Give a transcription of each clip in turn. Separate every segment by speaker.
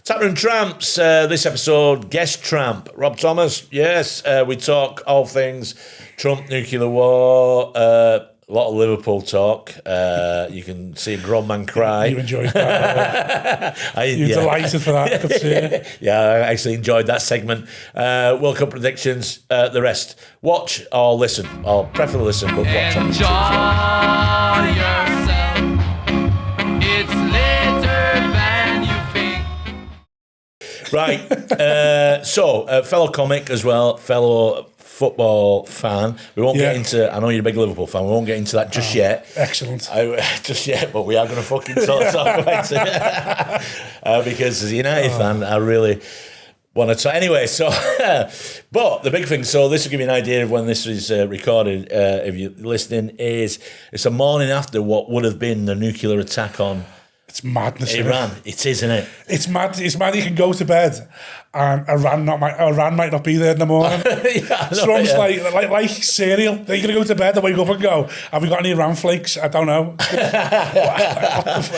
Speaker 1: Tap Room Tramps, this episode, guest tramp, Rob Thomas. Yes, we talk all things Trump, nuclear war, a lot of Liverpool talk. You can see a grown man cry.
Speaker 2: You enjoyed that. You're delighted for that. I could see it.
Speaker 1: Yeah, I actually enjoyed that segment. World Cup predictions, the rest. Watch or listen, or preferably listen, but watch.
Speaker 3: Enjoy yourself. It's later than you think.
Speaker 1: Right. So, fellow comic as well, fellow football fan. We won't get into. I know you're a big Liverpool fan. We won't get into that just yet.
Speaker 2: Excellent.
Speaker 1: Just yet, but we are going to fucking talk about it because as a United fan, I really want to talk. Anyway, so but the big thing. So this will give you an idea of when this is recorded. If you're listening, it's a morning after what would have been the nuclear attack on.
Speaker 2: It's madness.
Speaker 1: Iran. It is, isn't it?
Speaker 2: It's mad. It's mad. You can go to bed, and Iran might not be there in the morning. Trump's like cereal. They're gonna go to bed and wake up and go, "Have we got any Iran flakes?" I don't know.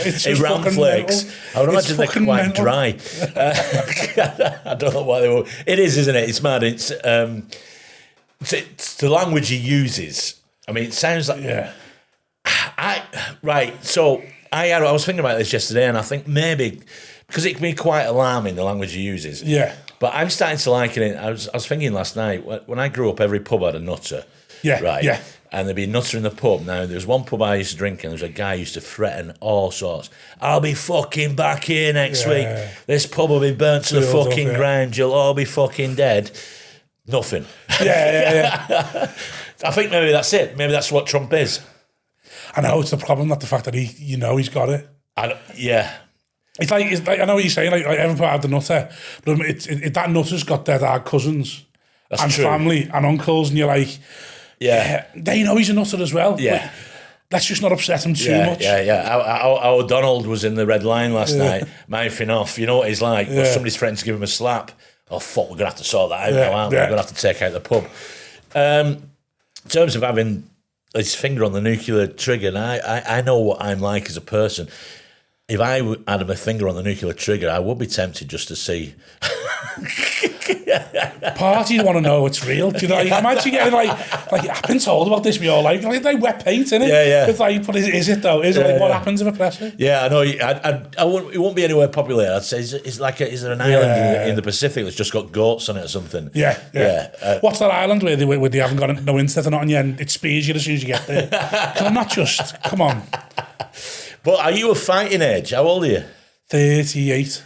Speaker 2: It's
Speaker 1: Iran flakes.
Speaker 2: Mental.
Speaker 1: I would imagine they're quite
Speaker 2: mental.
Speaker 1: dry. I don't know why they were. It is, isn't it? It's mad. It's the language he uses. I mean, it sounds like So. I was thinking about this yesterday, and I think maybe because it can be quite alarming the language he uses.
Speaker 2: Yeah.
Speaker 1: But I'm starting to like it. I was thinking last night when I grew up, every pub had a nutter.
Speaker 2: Yeah.
Speaker 1: Right.
Speaker 2: Yeah.
Speaker 1: And there'd be a nutter in the pub. Now there was one pub I used to drink, and there was a guy who used to threaten all sorts. I'll be fucking back here next week. This pub will be burnt to the fucking ground. You'll all be fucking dead. Nothing.
Speaker 2: Yeah.
Speaker 1: I think maybe that's it. Maybe that's what Trump is.
Speaker 2: I know it's the problem, not the fact that he's got it. It's like I know what you're saying. Like everyone had the nutter, but that nutter's got dead hard cousins and
Speaker 1: true.
Speaker 2: family and uncles, and you're like, they know he's a nutter as well.
Speaker 1: Yeah.
Speaker 2: Like, let's just not upset him too much.
Speaker 1: Our Donald was in the red line last night, mouthing off. You know what he's like. But somebody's threatened to give him a slap. Oh fuck, we're gonna have to sort that out now, aren't we? We're gonna have to take out the pub. In terms of having his finger on the nuclear trigger, and I know what I'm like as a person. If I had my finger on the nuclear trigger, I would be tempted just to see.
Speaker 2: Part of you want to know it's real. Do you know? Like, imagine getting like I've been told about this. We all like wet paint, innit?
Speaker 1: Yeah.
Speaker 2: It's like, but is it though? Is it like what happens if a pressure?
Speaker 1: Yeah, I know. I won't. It won't be anywhere popular. I'd say is there an island in the Pacific that's just got goats on it or something?
Speaker 2: Yeah. What's that island where they haven't got no internet or nothing yet? And it speeds you as soon as you get there. Can I not just come on?
Speaker 1: But are you a fighting age? How old are you?
Speaker 2: 38.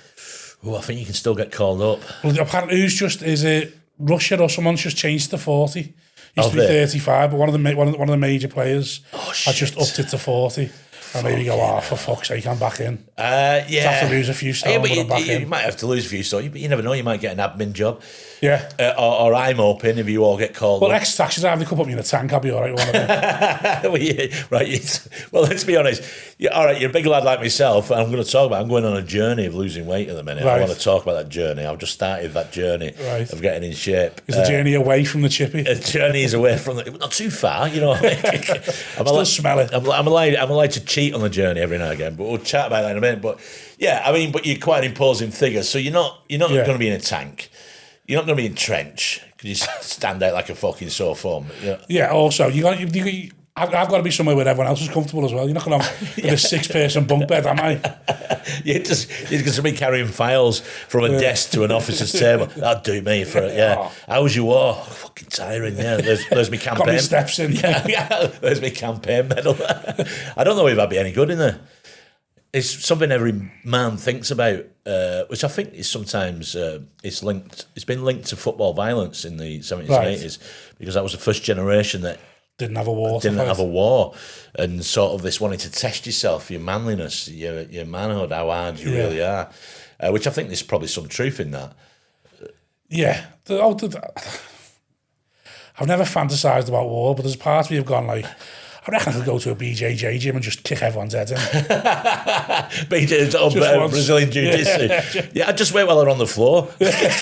Speaker 1: Oh, I think you can still get called up.
Speaker 2: Well, apparently, is it Russia or someone's just changed to 40? Used to be 35, but one of the major players has just upped it to 40. And maybe go, for fuck's sake, I'm back in. Have to lose a few stone, but I'm back in.
Speaker 1: You might have to lose a few stone, but you never know, you might get an admin job.
Speaker 2: Yeah.
Speaker 1: Or I'm hoping if you all get called
Speaker 2: up.
Speaker 1: Well,
Speaker 2: ex-taxes, if they could put me in a tank, I'll be all right with one of them.
Speaker 1: Well, let's be honest. All right, you're a big lad like myself, and I'm going to talk about, I'm going on a journey of losing weight at the minute. Right. I want to talk about that journey. I've just started that journey of getting in shape.
Speaker 2: Is the journey away from the chippy?
Speaker 1: The journey is away from not too far, you know.
Speaker 2: Still smell it.
Speaker 1: I'm allowed to cheat on the journey every now and again, but we'll chat about that in a minute. But yeah, I mean, but you're quite an imposing figure, so you're not going to be in a tank. You're not going to be in trench because you stand out like a fucking sore thumb.
Speaker 2: Yeah. Also, I've got to be somewhere where everyone else is comfortable as well. You're not going to have a 6-person bunk bed, am I?
Speaker 1: You're going to be carrying files from a desk to an officer's table. That'd do me for it. Yeah. How was your war? Oh, fucking tiring. Yeah. There's my campaign.
Speaker 2: Got my steps in.
Speaker 1: Yeah. There's my campaign medal. I don't know if I'd be any good in there. It's something every man thinks about, which I think is sometimes it's been linked to football violence in the 70s and 80s, because that was the first generation that
Speaker 2: didn't have a war.
Speaker 1: And sort of this wanting to test yourself, your manliness, your manhood, how hard you really are, which I think there's probably some truth in that.
Speaker 2: Yeah. I've never fantasised about war, but there's parts where you've gone like, I reckon I could go to a BJJ gym and just kick everyone's heads in.
Speaker 1: BJ's Brazilian Jiu-Jitsu. Yeah, I'd just wait while they're on the floor. Just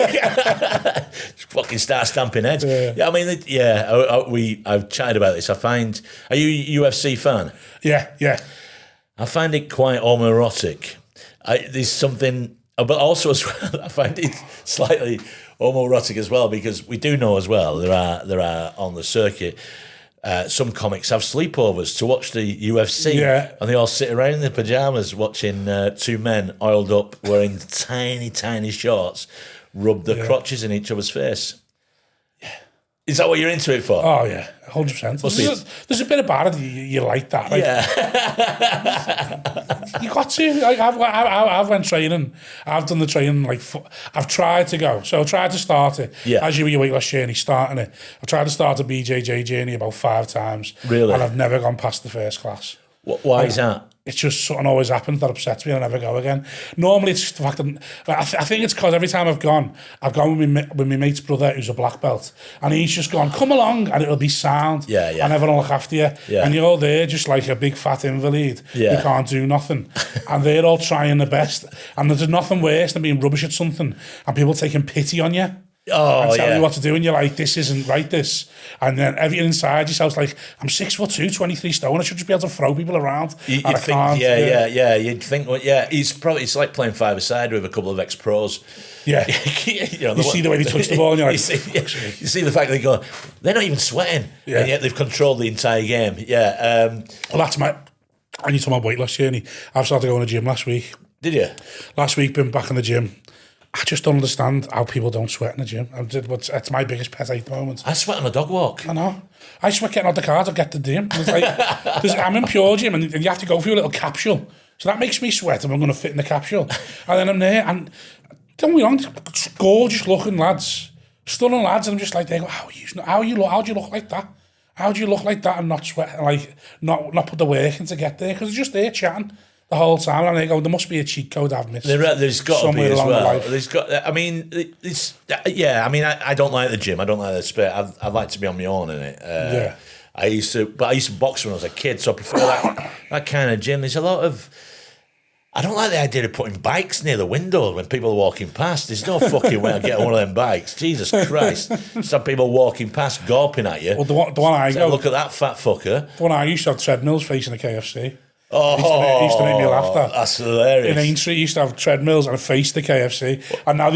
Speaker 1: fucking start stamping heads. Yeah, I mean, I've chatted about this. Are you a UFC fan?
Speaker 2: Yeah.
Speaker 1: I find it quite homoerotic. There's something But also as well, I find it slightly homoerotic as well, because we do know as well there are on the circuit. Some comics have sleepovers to watch the UFC, and they all sit around in their pajamas watching two men oiled up, wearing tiny, tiny shorts, rub their crotches in each other's face. Yeah, is that what you're into it for?
Speaker 2: Oh yeah, 100%. There's a bit about it you like that, right?
Speaker 1: Yeah.
Speaker 2: You got to. Like, I've went training. I've done the training. Like I've tried to go. So I tried to start it.
Speaker 1: Yeah.
Speaker 2: As you were your weight loss journey, starting it. I tried to start a BJJ journey about 5 times.
Speaker 1: Really?
Speaker 2: And I've never gone past the first class.
Speaker 1: Why is that?
Speaker 2: It's just something always happens that upsets me and I never go again. Normally it's the fact that I think it's because every time I've gone with my mate's brother who's a black belt, and he's just gone, come along, and it'll be sound.
Speaker 1: Yeah.
Speaker 2: And everyone will look after you.
Speaker 1: Yeah.
Speaker 2: And you're there just like a big fat invalid who can't do nothing. And they're all trying their best. And there's nothing worse than being rubbish at something and people taking pity on you. And telling you what to do, and you're like, this isn't right, this. And then everything inside yourself's like, I'm 6'2", 23 stone, I should just be able to throw people around.
Speaker 1: You think, you'd think, it's like playing five-a-side with a couple of ex-pros.
Speaker 2: Yeah. You see the way they touch the ball, and you're like,
Speaker 1: you see the fact they go, they're not even sweating, and yet they've controlled the entire game. Yeah.
Speaker 2: Well, that's my, and you talk about weight loss journey. I've started going to the gym last week.
Speaker 1: Did you?
Speaker 2: Last week, been back in the gym. I just don't understand how people don't sweat in the gym. It's my biggest pet hate at the moment.
Speaker 1: I sweat on a dog walk.
Speaker 2: I know. I sweat getting out the car to get to the gym. It's like, I'm in Pure Gym and you have to go through a little capsule. So that makes me sweat and I'm going to fit in the capsule. And then I'm there and don't be wrong, gorgeous looking lads, stunning lads. And I'm just like, they go, how do you look like that? How do you look like that and not sweat, like not put the work in to get there? Because they're just there chatting the whole time, and they go, there must be a cheat code I've missed.
Speaker 1: There's got to be as well. There's got. I mean, I don't like the gym. I don't like the space. I'd like to be on my own in it. I used to box when I was a kid, so I prefer that kind of gym. There's a lot of. I don't like the idea of putting bikes near the window when people are walking past. There's no fucking way I'll get on one of them bikes. Jesus Christ. Some people walking past, gawping at you.
Speaker 2: Well, the one I go...
Speaker 1: Look at that fat fucker.
Speaker 2: The one I used to have treadmills facing the KFC.
Speaker 1: Oh,
Speaker 2: it used to make me laugh.
Speaker 1: That's hilarious.
Speaker 2: In Aintree, used to have treadmills and face the KFC, and now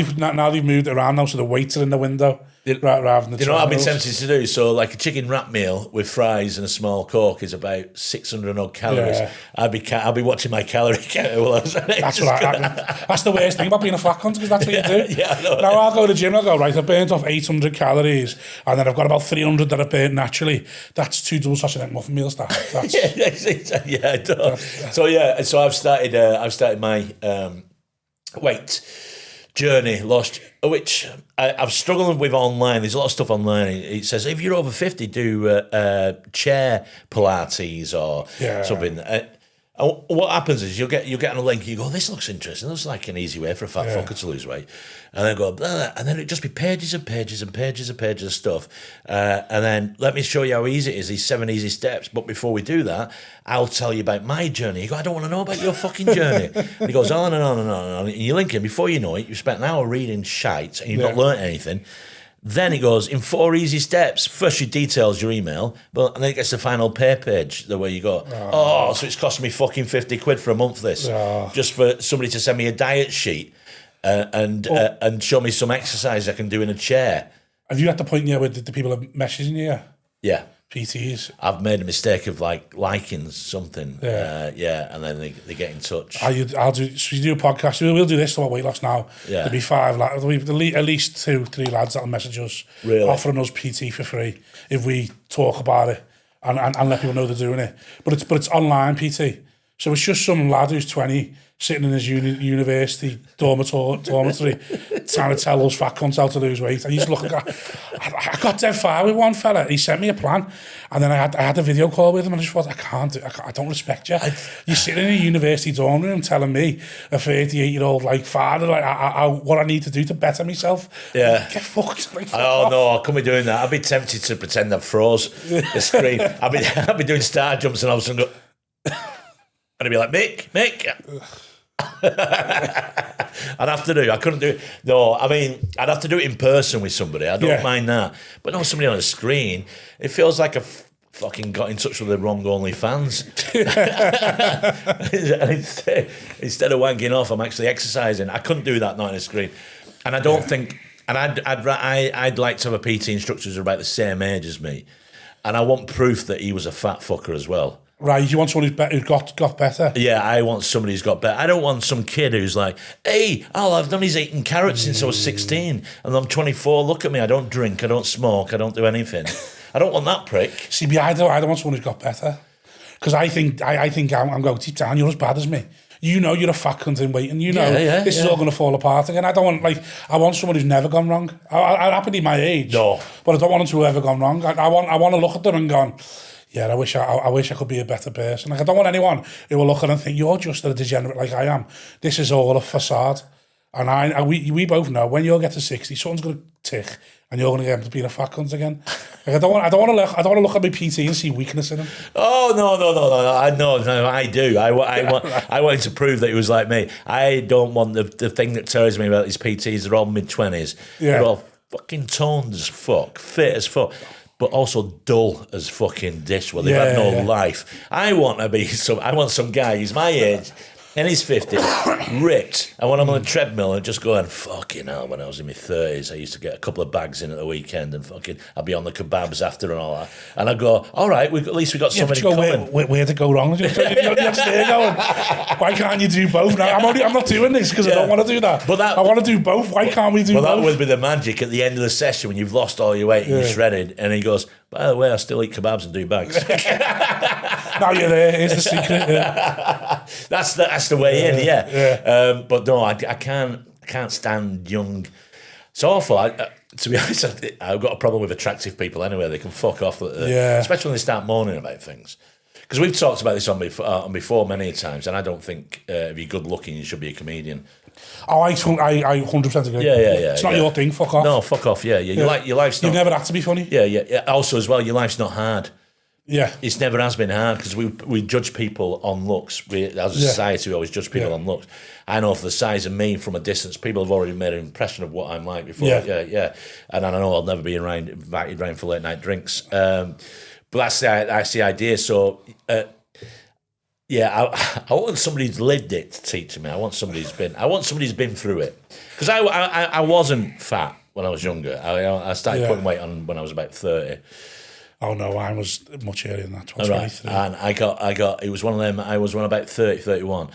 Speaker 2: they've moved it around now, so the weights are in the window rather than the.
Speaker 1: You know what I've been tempted to do? So, like a chicken wrap meal with fries and a small Coke is about 600 odd calories. Yeah. I'll be watching my calorie counter while I was. That's
Speaker 2: the worst thing about being a fat cunt, because that's what you do.
Speaker 1: Yeah, I know.
Speaker 2: Now I'll go to the gym. I'll go, right, I've burnt off 800 calories, and then I've got about 300 that I've burnt naturally. That's 2 double sausage and muffin meals. That's
Speaker 1: I don't. So I've started my weight journey, which I'm struggling with online. There's a lot of stuff online. It says if you're over 50, do chair Pilates or something. What happens is you'll get on a link, you go, this looks interesting, this looks like an easy way for a fat fucker to lose weight. And then go, blah, and then it'd just be pages and pages and pages and pages of stuff. And then let me show you how easy it is, these 7 easy steps. But before we do that, I'll tell you about my journey. You go, I don't want to know about your fucking journey. And he goes on and on and on and on. And you link him, before you know it, you've spent an hour reading shite and you've not learnt anything. Then it goes, in 4 easy steps, first you details your email, and then it gets the final pay page, the way you go, so it's costing me fucking 50 quid for a month, this, just for somebody to send me a diet sheet and show me some exercise I can do in a chair.
Speaker 2: Have you at the point where the people are messaging you?
Speaker 1: Yeah.
Speaker 2: PTs.
Speaker 1: I've made a mistake of liking something, and then they get in touch.
Speaker 2: So you do a podcast. We'll do this about weight loss now. Yeah. There'll be 5 lads. There'll be at least 2-3 lads that'll message us, offering us PT for free if we talk about it and let people know they're doing it. But it's online PT, so it's just some lad who's 20 sitting in his university dormitory trying to tell us fat cunts how to lose weight. And you just look at I got dead far with one fella. He sent me a plan, and then I had a video call with him, and I just thought, I don't respect you. You're sitting in a university dorm room telling me, a 38-year-old father, what I need to do to better myself.
Speaker 1: Yeah.
Speaker 2: Get fucked.
Speaker 1: No, I couldn't be doing that. I'd be tempted to pretend I've froze the screen. I'd be doing star jumps, and all of a sudden go, and I'd be like, Mick. I couldn't do it. No, I mean, I'd have to do it in person with somebody. I don't mind that. But no, somebody on a screen, it feels like fucking got in touch with the wrong OnlyFans. Instead of wanking off, I'm actually exercising. I couldn't do that, not on a screen. And I don't think, and I'd like to have a PT instructor who's about the same age as me. And I want proof that he was a fat fucker as well.
Speaker 2: Right, you want someone who's got better?
Speaker 1: Yeah, I want somebody who's got better. I don't want some kid who's like, hey, all I've done is eating carrots since I was 16, and I'm 24, look at me, I don't drink, I don't smoke, I don't do anything. I don't want that prick.
Speaker 2: See, I don't want someone who's got better. Because I think I'm going deep down, you're as bad as me. You know you're a fat cunt in waiting. You know this is all going to fall apart again. I want someone who's never gone wrong. I'd happily my age.
Speaker 1: No.
Speaker 2: But I don't want them to have ever gone wrong. I want to look at them and go, yeah, I wish I could be a better person. Like, I don't want anyone who will look at them and think, you're just a degenerate like I am. This is all a facade. And we both know when you get to 60, something's going to tick and you're going to get him to being a fat cunt again. Like, I don't want to look at my PT and see weakness in him.
Speaker 1: Oh no! I do. I wanted to prove that he was like me. I don't want the thing that tears me about these PTs. They're all mid-20s. Yeah. They're all fucking toned as fuck, fit as fuck, but also dull as fucking dish. Well, they've had no life. I want some guy. He's my age. In his 50s, ripped. And when I'm on a treadmill and just going, fucking hell, when I was in my 30s, I used to get a couple of bags in at the weekend and fucking, I'd be on the kebabs after and all that. And I go, all right, at least we got somebody coming.
Speaker 2: Where to go wrong? You're just there going, why can't you do both? Now, I'm not doing this because I don't want to do that. But I want to do both. Why can't we do both?
Speaker 1: Well, that would be the magic at the end of the session when you've lost all your weight and you're shredded. And he goes, by the way, I still eat kebabs and do bags.
Speaker 2: Now you're there. Here's the secret. Yeah.
Speaker 1: That's the way in. Yeah. But no, I can't stand young. It's awful. To be honest, I've got a problem with attractive people anyway. They can fuck off, especially when they start moaning about things. Because we've talked about this on before many times, and I don't think if you're good looking, you should be a comedian.
Speaker 2: Oh, I 100% agree.
Speaker 1: Yeah.
Speaker 2: It's not your thing. Fuck off.
Speaker 1: No, fuck off. Yeah. Your life's not.
Speaker 2: You've never had to be funny.
Speaker 1: Yeah. Also, as well, your life's not hard.
Speaker 2: Yeah,
Speaker 1: it's never has been hard because we judge people on looks. As a society, we always judge people on looks. I know for the size of me from a distance, people have already made an impression of what I'm like before. Yeah. And I know I'll never be invited round for late night drinks. But that's the idea. So. I want somebody who's lived it to teach me. I want somebody who's been through it. Because I wasn't fat when I was younger. I started putting weight on when I was about 30.
Speaker 2: Oh no, I was much earlier than that, 23.
Speaker 1: And I got, it was one of them, I was about 30, 31.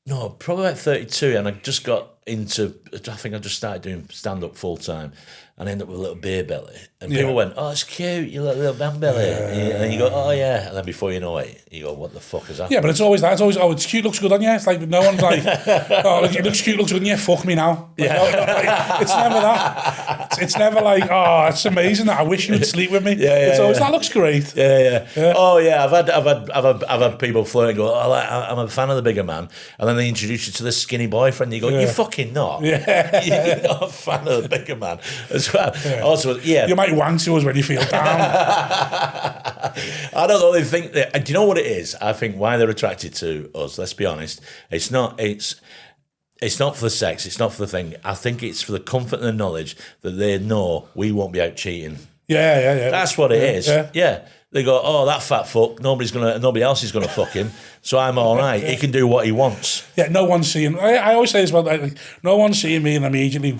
Speaker 1: Probably about 32, and I just got into, I think I just started doing stand-up full-time, and I ended up with a little beer belly. And people went, oh, it's cute, you little man belly. And then you go, oh yeah. And then before you know it, you go, what the fuck is that?
Speaker 2: Yeah, but it's always that. It's always, oh, it's cute, looks good on you. It's like, no one's like, oh, it looks cute, looks good on you, fuck me now. Like, it's never that. It's never like, oh, it's amazing that I wish you would sleep with me. It's always, that looks great.
Speaker 1: Yeah. Oh yeah, I've had people flirting, go, oh, I'm a fan of the bigger man. And then they introduce you to the skinny boyfriend, and you go, you're fucking not. Yeah. You're not a fan of the bigger man as well. Yeah. Also, you
Speaker 2: might wank to us when you feel down.
Speaker 1: I don't know. They think that. Do you know what it is? I think why they're attracted to us. Let's be honest. It's not for the sex. It's not for the thing. I think it's for the comfort and the knowledge that they know we won't be out cheating.
Speaker 2: Yeah.
Speaker 1: That's what it is. Yeah. They go, oh, that fat fuck. Nobody else is gonna fuck him. So I'm all right. He can do what he wants.
Speaker 2: Yeah, no one's seeing. I always say as well. Like, no one's seeing me, and immediately,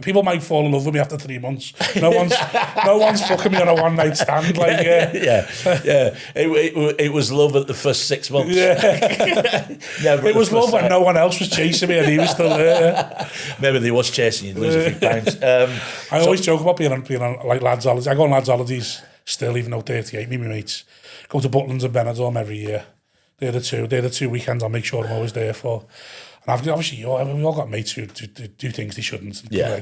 Speaker 2: people might fall in love with me after 3 months. No one's fucking me on a one night stand. Like,
Speaker 1: yeah. It was love at the first 6 months.
Speaker 2: Yeah, it was love when no one else was chasing me, and he was still there.
Speaker 1: Maybe they was chasing you, lose a few pounds.
Speaker 2: I always joke about being on like lads' holidays. I go on lads' holidays still, even though 38. Me and my mates go to Butlins and Benidorm every year. They're the two weekends I'll make sure I'm always there for. And obviously, we've all got mates who do things they shouldn't.
Speaker 1: Yeah.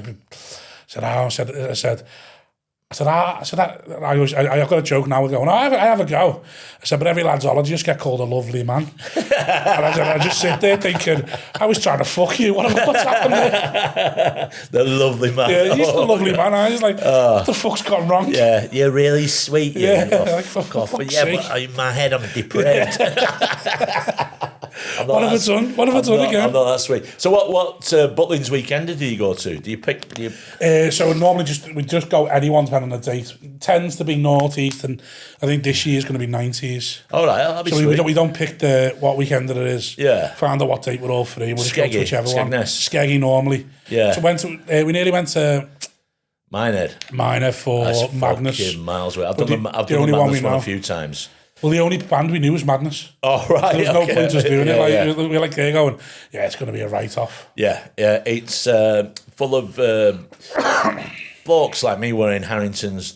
Speaker 2: I said, I've got a joke now. We're going, I have a go. I said, but every lad's holiday just get called a lovely man. And I just sit there thinking, I was trying to fuck you. What's happened there?
Speaker 1: The lovely man.
Speaker 2: Yeah, he's the lovely man. I was like, what the fuck's gone wrong?
Speaker 1: Yeah, you're really sweet.
Speaker 2: Yeah, like, fuck off.
Speaker 1: But in my head, I'm depraved.
Speaker 2: What have I done? What have I done again?
Speaker 1: I'm not that sweet. So what Butlins weekend did you go to? Do you pick?
Speaker 2: So normally we just go anyone depending on the date. It tends to be northeast, and I think this year is going to be 90s.
Speaker 1: All right, that'll be sweet.
Speaker 2: We don't pick what weekend it is.
Speaker 1: Yeah.
Speaker 2: Find out what date we're all free. We'll just go to whichever one. Skeggy normally.
Speaker 1: Yeah.
Speaker 2: So we nearly went to
Speaker 1: Minehead
Speaker 2: for
Speaker 1: That's
Speaker 2: Magnus.
Speaker 1: Fucking miles away. I've done the Magnus one a few times.
Speaker 2: Well, the only band we knew was Magnus.
Speaker 1: Oh, right.
Speaker 2: There was no point us doing it. We're like there going, yeah, it's going to be a write-off.
Speaker 1: Yeah. It's full of folks like me wearing Harrington's,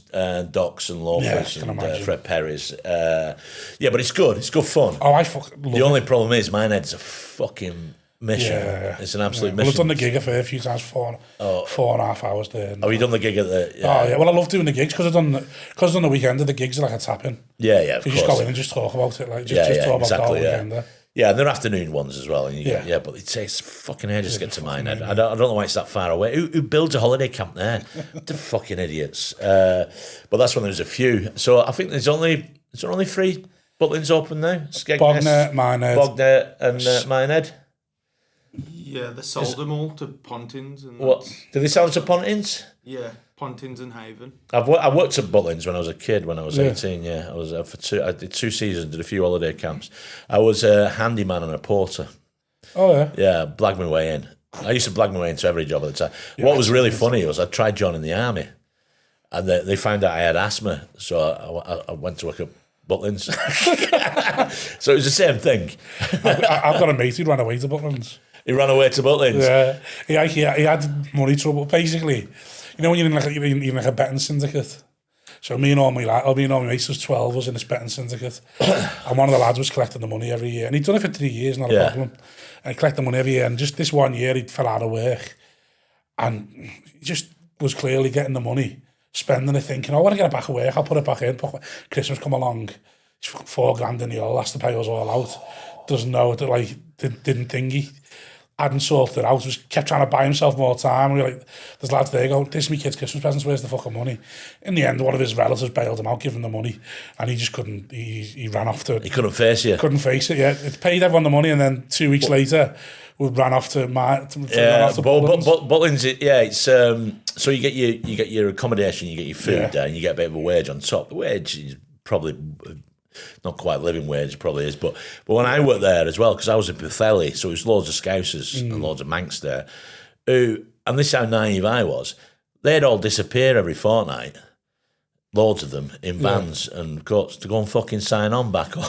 Speaker 1: Docks and Loafers and Fred Perry's. But it's good. It's good fun.
Speaker 2: Oh, I fucking love it.
Speaker 1: The only problem is Minehead's a fucking mission. Yeah. It's an absolute mission.
Speaker 2: Well, I've done the gig a fair few times, 4.5 hours there.
Speaker 1: Oh, you done the gig at the... Yeah.
Speaker 2: Oh, yeah. Well, I love doing the gigs because I've done the weekend. The gigs are like a tap-in.
Speaker 1: Yeah, of course.
Speaker 2: You just go in and just talk about it. Like, just talk about the whole weekend.
Speaker 1: Yeah, and they're afternoon ones as well. And but it takes fucking ages to get to Minehead. I don't know why it's that far away. Who builds a holiday camp there? They're fucking idiots. But that's when there's a few. So I think there's only 3 Butlins open now.
Speaker 2: Bognor, Minehead.
Speaker 1: And Minehead.
Speaker 4: Yeah, they sold them all to Pontins. And
Speaker 1: what? Did they sell them to Pontins?
Speaker 4: Yeah, Pontins and Haven.
Speaker 1: I worked at Butlins when I was a kid, when I was 18, I was I did 2 seasons, did a few holiday camps. I was a handyman and a porter.
Speaker 2: Oh, yeah?
Speaker 1: Yeah, blagged my way in. I used to blag my way into every job at the time. What was really funny was I tried joining the army, and they found out I had asthma, so I went to work at Butlins. So it was the same thing.
Speaker 2: I've got a mate who ran away to Butlins.
Speaker 1: He ran away to Butlins?
Speaker 2: Yeah. He had money trouble, basically. You know when you're in like a betting syndicate? So me and all my mates, was 12 was in this betting syndicate. And one of the lads was collecting the money every year. And he'd done it for 3 years, not a problem. And he collected the money every year. And just this one year, he fell out of work. And he just was clearly getting the money, spending it, thinking, I want to get it back at work, I'll put it back in. Christmas come along, it's $4,000 in the hole, has to pay us all out. Doesn't know, didn't thingy. Hadn't sorted it out, kept trying to buy himself more time. We were like, there's lads there going, this is my kid's Christmas presents, where's the fucking money? In the end, one of his relatives bailed him out, gave him the money, and he just couldn't, he ran off to...
Speaker 1: He couldn't face you?
Speaker 2: Couldn't face it, yeah. It paid everyone the money, and then 2 weeks later, we ran off to
Speaker 1: Butlins, it's so you get your accommodation, you get your food there, and you get a bit of a wage on top. The wage is probably... not quite living wage, probably is, but when I worked there as well, because I was in Pwllheli, so it was loads of Scousers and loads of Manx there, and this is how naive I was, they'd all disappear every fortnight, loads of them, in vans and coats, to go and fucking sign on back on,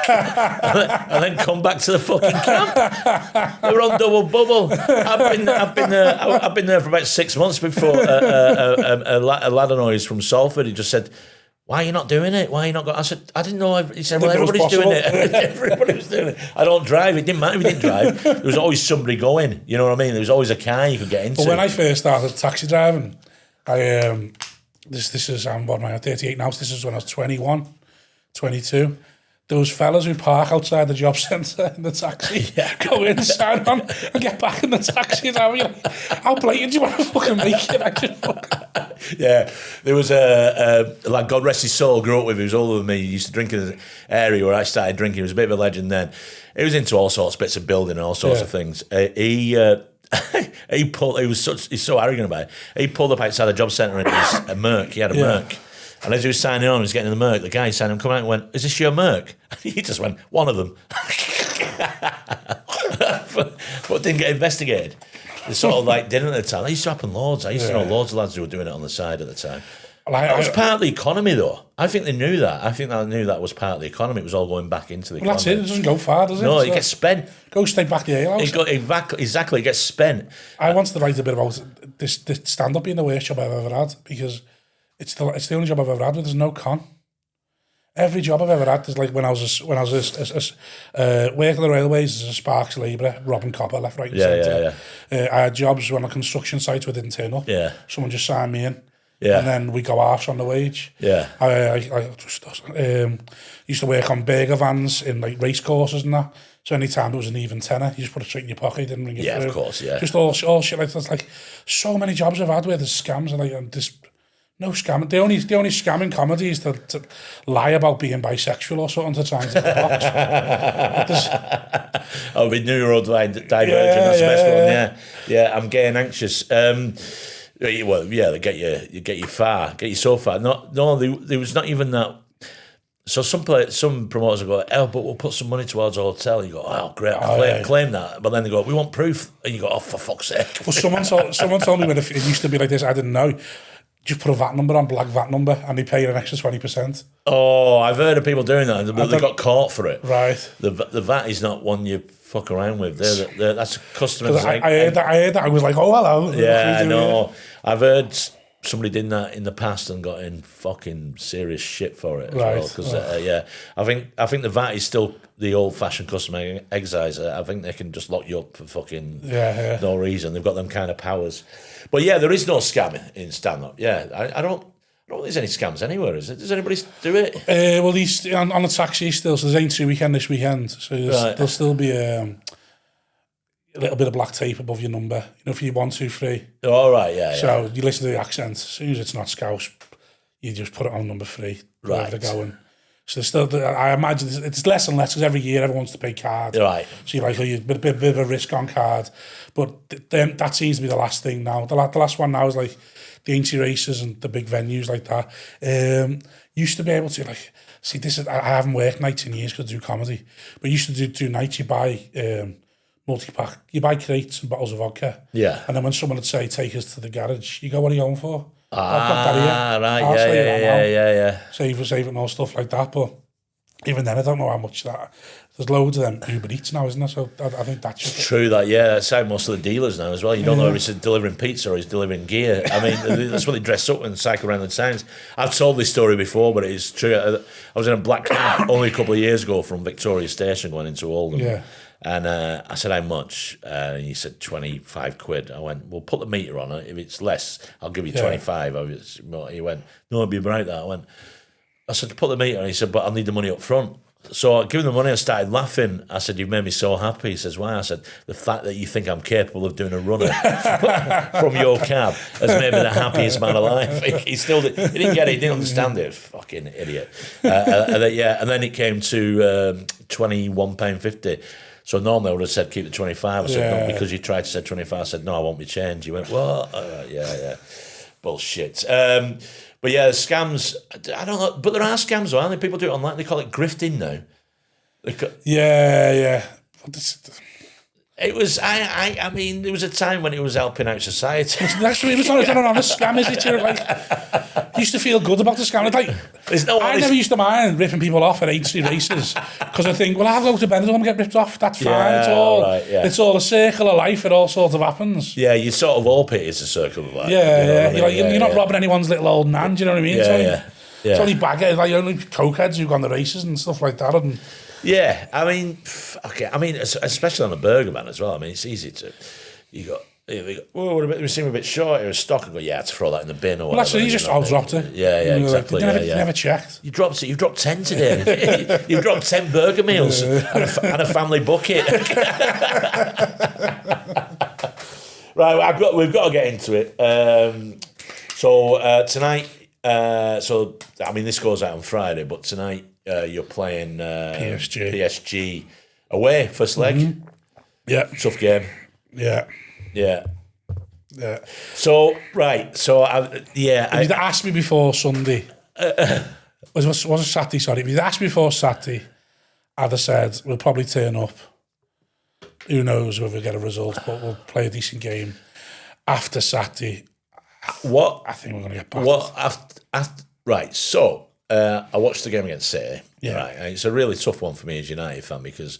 Speaker 1: and then come back to the fucking camp. They were on double bubble. I've been there for about 6 months before a lad of noise from Salford, he just said, why are you not doing it? Why are you not going? I said, I didn't know. He said, well, everybody's doing it. Everybody was doing it. I don't drive. It didn't matter if you didn't drive. There was always somebody going. You know what I mean? There was always a car you could get into.
Speaker 2: But when I first started taxi driving, this is, I'm 38 now, so this is when I was 21, 22. Those fellas who park outside the job centre in the taxi, go in, sign on, and get back in the taxi. And I'm like, how blatant do you want to fucking make it? I just fucking...
Speaker 1: Yeah, there was a like, God rest his soul, grew up with, he was older than me. He used to drink in the area where I started drinking. He was a bit of a legend then. He was into all sorts of bits of building and all sorts of things. He's so arrogant about it. He pulled up outside the job centre in his Merc. He had a Merc. And as he was signing on, he was getting in the Merc, the guy signing him, come out and went, is this your Merc? And he just went, one of them. but didn't get investigated. They sort of like didn't at the time. That used to happen loads. I used to know loads of lads who were doing it on the side at the time. That was part of the economy, though. I think they knew that. I think they knew that was part of the economy. It was all going back into the economy.
Speaker 2: That's it. It doesn't go far, does it?
Speaker 1: No, it gets spent.
Speaker 2: Goes straight back to the alehouse.
Speaker 1: Exactly, it gets spent.
Speaker 2: I wanted to write a bit about this stand-up being the worst job I've ever had, because it's the only job I've ever had where there's no con. Every job I've ever had is like when I was working on the railways as a Sparks labourer, robbing copper left, right, and centre. I had jobs on a construction site where they didn't turn up. Yeah. Someone just signed me in. Yeah. And then we go halves on the wage. Yeah. I used to work on burger vans in like race courses and that. So any time there was an even tenner, you just put it straight in your pocket, didn't ring it through.
Speaker 1: Of course, yeah.
Speaker 2: Just all shit like that. Like so many jobs I've had where there's scams and like this No scamming. The only scamming comedy is to lie about being bisexual or something to try and take a box.
Speaker 1: Oh, with neurodivergent, that's the best one. Yeah. I'm gay and anxious. Well, yeah, they get you so far. No, there was not even that. So some promoters will go, oh, but we'll put some money towards a hotel. And you go, oh, great, I'll claim that. But then they go, we want proof. And you go, oh, for fuck's sake.
Speaker 2: Well, someone told me when it used to be like this, I didn't know. Just put a VAT number on, black VAT number, and they pay you an extra 20%.
Speaker 1: Oh, I've heard of people doing that, but they got caught for it.
Speaker 2: Right.
Speaker 1: The VAT is not one you fuck around with. That's a customer's...
Speaker 2: I heard that. I was like, oh, hello.
Speaker 1: Yeah, I know. I've heard somebody did that in the past and got in fucking serious shit for it as well. Because I think the VAT is still the old-fashioned customer exciser. I think they can just lock you up for fucking no reason. They've got them kind of powers. But yeah, there is no scamming in stand-up. Yeah, I don't think there's any scams anywhere, is it? Does anybody do it?
Speaker 2: Well, he's on the taxi still, so there's ain't 2 weekend this weekend. So there'll still be a little bit of black tape above your number, for your 1, 2, 3.
Speaker 1: All right, yeah.
Speaker 2: So you listen to the accent. As soon as it's not Scouse, you just put it on number 3.
Speaker 1: Right.
Speaker 2: They're going. So there's still, I imagine it's less and less because every year everyone wants to pay card.
Speaker 1: Right.
Speaker 2: So you're like, you're a bit of a risk on card. But then that seems to be the last thing now. The last one now is like the ancient races and the big venues like that. Used to be able to see this is, I haven't worked nights in years because I do comedy. But used to do nights, you buy multi-pack, you buy crates and bottles of vodka.
Speaker 1: Yeah.
Speaker 2: And then when someone would say, take us to the garage, you go, what are you going for? I've got that here.
Speaker 1: Right, yeah.
Speaker 2: Save it and all stuff like that. But even then, I don't know how much that... There's loads of them Uber Eats now, isn't there? So I think that's just...
Speaker 1: True that, yeah. That's how most of the dealers now as well. You don't know if he's delivering pizza or he's delivering gear. I mean, that's what they dress up and cycle around the towns. I've told this story before, but it is true. I was in a black cab only a couple of years ago from Victoria Station going into Oldham. Yeah. And I said, how much? And he said, 25 quid. I went, well, put the meter on it. If it's less, I'll give you 25. He went, no, it'd be about that. I said, put the meter on. He said, but I'll need the money up front. So I gave him the money, I started laughing. I said, you've made me so happy. He says, why? I said, the fact that you think I'm capable of doing a runner from your cab has made me the happiest man alive. He didn't get it, he didn't understand it. Fucking idiot. And then it came to £21.50. So normally I would have said, keep the 25. I said, no, because you tried to say 25. I said, no, I won't be changed. He went, what? Yeah. Bullshit. But yeah, scams, I don't know, but there are scams, aren't there? People do it online. They call it grifting now.
Speaker 2: Yeah.
Speaker 1: It was, I mean, there was a time when it was helping out society.
Speaker 2: Actually, it was not an honest scam, is it? I used to feel good about the scam. I never used to mind ripping people off at agency races because I think, well, I'll go to Benidorm and get ripped off. That's fine. It's all a circle of life. It all sort of happens.
Speaker 1: Yeah, you sort of hope it is a circle of life.
Speaker 2: You're not robbing anyone's little old nan. Do you know what I mean? It's only baggers, only cokeheads who've gone to races and stuff like that. And
Speaker 1: yeah, I mean, especially on a burger man as well. I mean, it's easy to we seem a bit short here of stock, and go, yeah, to throw that in the bin or whatever.
Speaker 2: Well, actually, you just dropped it.
Speaker 1: Yeah, exactly.
Speaker 2: You never checked.
Speaker 1: You dropped it. You've dropped 10 today. You've dropped 10 burger meals and a family bucket. Right, we've got to get into it. So tonight, I mean, this goes out on Friday, but tonight you're playing PSG away, first leg.
Speaker 2: Mm-hmm. Yeah.
Speaker 1: Tough game.
Speaker 2: Yeah.
Speaker 1: So, right. So, if you'd
Speaker 2: asked me before Sunday, was it Saturday, sorry. If you'd asked me before Saturday, I'd have said, we'll probably turn up. Who knows whether we get a result, but we'll play a decent game. After Saturday, I think we're going to get back.
Speaker 1: Right, so, I watched the game against City. Yeah. Right, and it's a really tough one for me as a United fan because...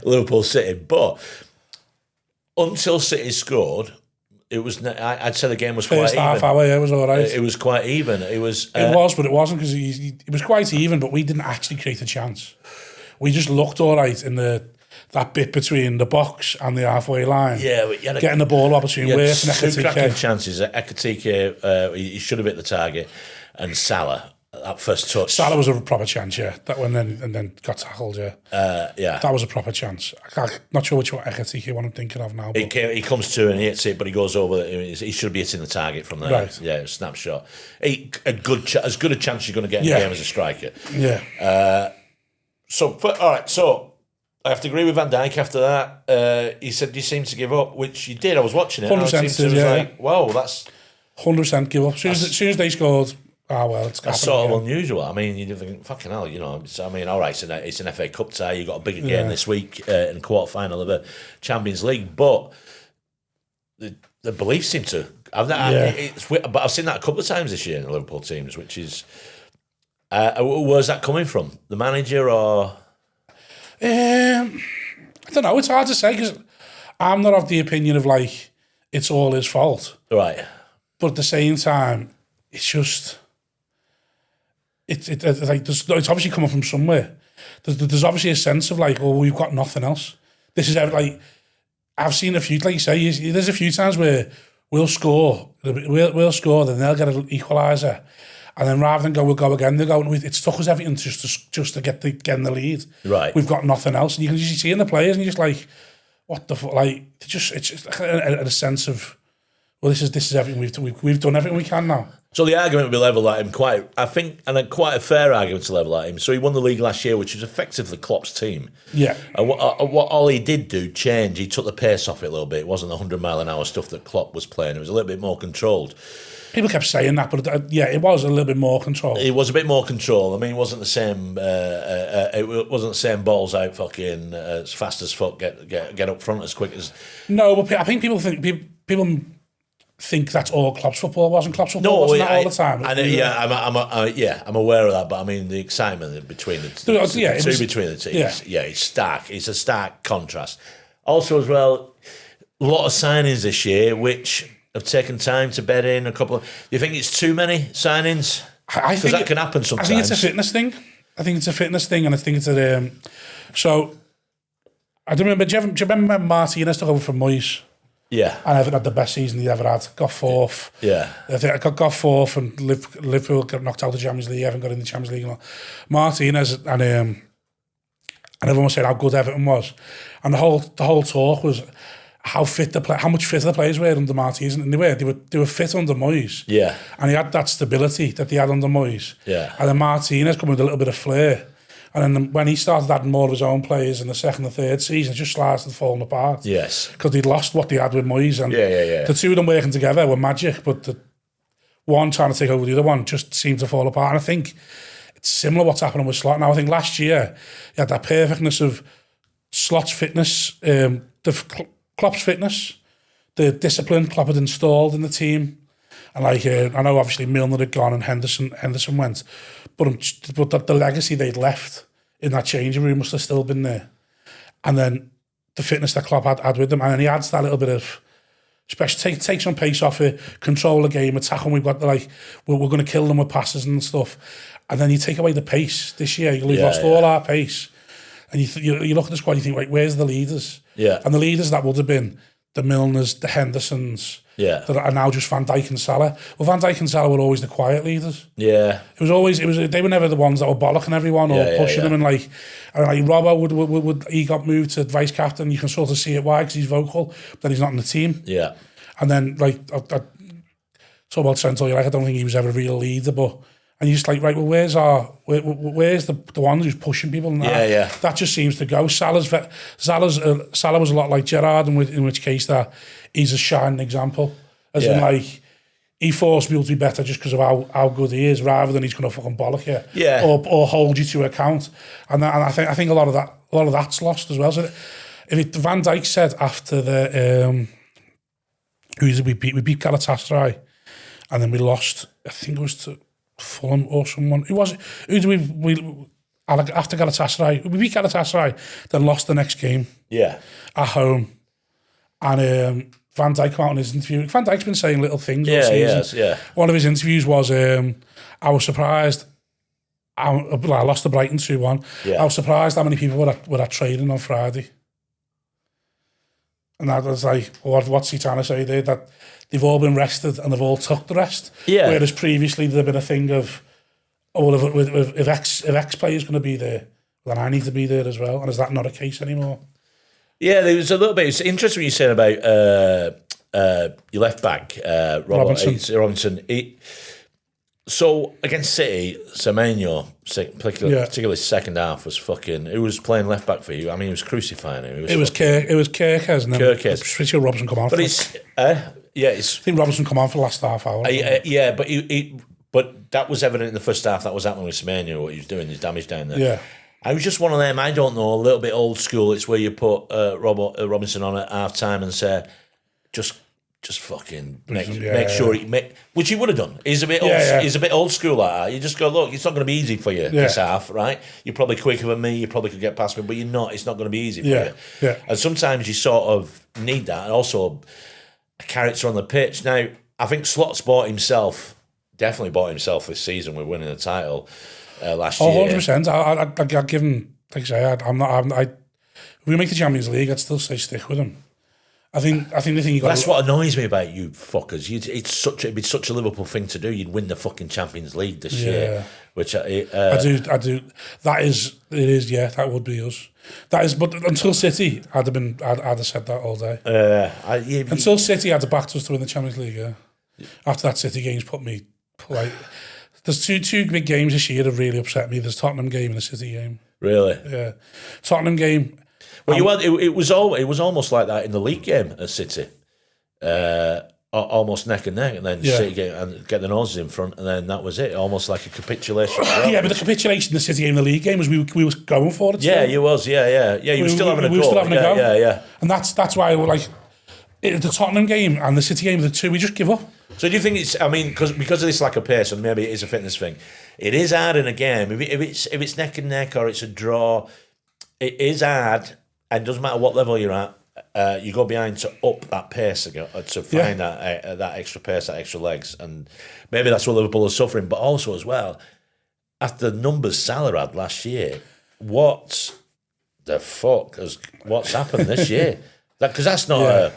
Speaker 1: Liverpool City, but until City scored, it was. I'd say the game was quite even.
Speaker 2: First half hour, it was all right.
Speaker 1: It was quite even. It was,
Speaker 2: but it wasn't because it was quite even. But we didn't actually create a chance. We just looked all right in that bit between the box and the halfway line. Yeah, getting the ball up between Wirtz and Ekitike.
Speaker 1: Two cracking chances. Ekitike, he should have hit the target, and Salah. that first touch.
Speaker 2: Salah was a proper chance, yeah. That one and then got tackled, yeah.
Speaker 1: Yeah.
Speaker 2: That was a proper chance. I'm not sure which one I'm thinking of now. But.
Speaker 1: He comes to and he hits it, but he goes over. He should be hitting the target from there.
Speaker 2: Right.
Speaker 1: Yeah, a snapshot. As good a chance you're going to get in the game as a striker.
Speaker 2: Yeah.
Speaker 1: So I have to agree with Van Dijk after that. He said, you seem to give up, which you did. I was watching it.
Speaker 2: 100%
Speaker 1: like, whoa, that's...
Speaker 2: 100% give up. As soon as they scored, it's
Speaker 1: that's sort of unusual. I mean, you think, fucking hell, I mean, all right, it's an FA Cup tie. You've got a bigger game this week in the quarter-final of the Champions League, but the belief seemed to... but I've seen that a couple of times this year in the Liverpool teams, which is... where's that coming from? The manager or...
Speaker 2: I don't know. It's hard to say because I'm not of the opinion of like it's all his fault.
Speaker 1: Right.
Speaker 2: But at the same time, it's just it's like it's obviously coming from somewhere. There's obviously a sense of like, oh, we've got nothing else. This is like I've seen a few, like you say, there's a few times where we'll score, then they'll get an equaliser. And then rather than we'll go again, they go, it's took us everything just to get in the lead.
Speaker 1: Right.
Speaker 2: We've got nothing else. And you can just see in the players and you're just like, what the fuck? Like, it's just a sense of, well, this is everything we've done everything we can now.
Speaker 1: So the argument would be level at him quite a fair argument to level at him. So he won the league last year, which was effectively Klopp's team.
Speaker 2: Yeah.
Speaker 1: And what all he did change, he took the pace off it a little bit. It wasn't the 100-mile-an-hour stuff that Klopp was playing. It was a little bit more controlled.
Speaker 2: People kept saying that, but it was a little bit more control.
Speaker 1: It was a bit more control. I mean, it wasn't the same. It wasn't the same balls out, fucking as fast as fuck. Get up front as quick as.
Speaker 2: No, but I think people think that's all Klopp's football. Wasn't Klopp's football? Wasn't that all the time?
Speaker 1: I'm aware of that. But I mean, the excitement between the two between the teams. Yeah, it's stark. It's a stark contrast. Also, as well, a lot of signings this year, which have taken time to bed in. Do you think it's too many signings?
Speaker 2: I think
Speaker 1: that can happen sometimes.
Speaker 2: I think it's a fitness thing. And I think it's a. So I don't remember. Do you remember Martinez took over from Moyes? Yeah, and Everton had the best season he ever had. Got fourth.
Speaker 1: Yeah,
Speaker 2: I think I got fourth, and Liverpool got knocked out of the Champions League. Everton got in the Champions League. And Martinez and everyone was saying how good Everton was, and the whole talk was how much fitter the players were under Martinez, and they were fit under Moyes.
Speaker 1: Yeah,
Speaker 2: and he had that stability that he had under Moyes.
Speaker 1: Yeah,
Speaker 2: and then Martinez come with a little bit of flair. And then when he started adding more of his own players in the second and third season, it just started falling apart.
Speaker 1: Yes.
Speaker 2: Because they'd lost what they had with Moyes. And the two of them working together were magic, but the one trying to take over the other one just seemed to fall apart. And I think it's similar what's happening with Slot now. I think last year, he had that perfectness of Slot's fitness, Klopp's fitness, the discipline Klopp had installed in the team. And I know obviously Milner had gone and Henderson went, but the legacy they'd left in that changing room must have still been there. And then the fitness that Klopp had with them, and then he adds that little bit of special, take some pace off it, control the game, attack them. We've got we're going to kill them with passes and stuff. And then you take away the pace this year. We've lost all our pace. And you look at the squad, you think, right, where's the leaders? Yeah. And the leaders that would have been the Milners, the Hendersons, that are now just Van Dijk and Salah. Well, Van Dijk and Salah were always the quiet leaders. Yeah. They were never the ones that were bollocking everyone or pushing them, and Robbo he got moved to vice captain. You can sort of see it why, because he's vocal, but he's not in the team. Yeah. And then I talk about Central, I don't think he was ever a real leader, but and you're just like, right, well, where's the one who's pushing people? And that just seems to go. Salah was a lot like Gerrard, in which case that he's a shining example. As in, like, he forced people to be better just because of how good he is, rather than he's going to fucking bollock you or hold you to account. And I think a lot of that's lost as well. So Van Dijk said after the who did we beat? We beat Galatasaray, and then we lost. I think it was to Fulham or someone. Who did we after Galatasaray? We beat Galatasaray, then lost the next game. Yeah, at home. And Van Dijk out in his interview. Van Dijk's been saying little things all season. Yeah. One of his interviews was, I was surprised. I lost to Brighton 2-1. Yeah. I was surprised how many people were at training on Friday. And that was like, what's he trying to say there? That they've all been rested and they've all took the rest. Yeah. Whereas previously there'd been a thing of, well, if X player's going to be there, then I need to be there as well. And is that not a case anymore?
Speaker 1: Yeah, there was a little bit. It's interesting what you said about your left back, Robinson. So against City, Semenyo, particularly second half, was fucking. Who was playing left back for you? I mean, he was crucifying him.
Speaker 2: It was Kirkes, and then pretty sure Robinson come on.
Speaker 1: But
Speaker 2: I think Robinson come on for the last half hour.
Speaker 1: But that was evident in the first half. That was happening with Semenyo. What he was doing, his damage down there.
Speaker 2: Yeah.
Speaker 1: I was just one of them. I don't know, a little bit old school. It's where you put Robinson on at half time and say, just fucking make sure which he would have done. He's a bit old school like that. You just go, look, it's not going to be easy for you this half, right? You're probably quicker than me. You probably could get past me, but you're not. It's not going to be easy for you.
Speaker 2: Yeah.
Speaker 1: And sometimes you sort of need that, and also a character on the pitch. Now, I think Slot's definitely bought himself this season with winning the title last year.
Speaker 2: 100%. I'd give him, like I say, if we make the Champions League, I'd still say stick with him. I think the thing you got.
Speaker 1: That's what annoys me about you fuckers. It'd be such a Liverpool thing to do. You'd win the fucking Champions League this year, which I do. That would be us. That is, but until City, I'd have said that all day. Until City had to back us to win the Champions League. Yeah. After that City game's put me like. There's two big games this year that really upset me. There's Tottenham game and the City game. Really?
Speaker 2: Yeah. Tottenham game.
Speaker 1: Well, it was almost like that in the league game at City, almost neck and neck, and then City get the noses in front, and then that was it, almost like a capitulation.
Speaker 2: Yeah, but the capitulation in the City game in the league game was we was going for it.
Speaker 1: Yeah, you was, yeah. You were still having a go. We were still having a go. Yeah.
Speaker 2: And that's why we're like the Tottenham game and the City game, the two, we just give up.
Speaker 1: So do you think it's? I mean, because of this lack of pace, and maybe it is a fitness thing. It is hard in a game if it's neck and neck or it's a draw. It is hard. And it doesn't matter what level you're at, you go behind to up that pace to find that extra pace, that extra legs, and maybe that's what Liverpool is suffering. But also as well, after the numbers Salah had last year, what the fuck what's happened this year? Because that's not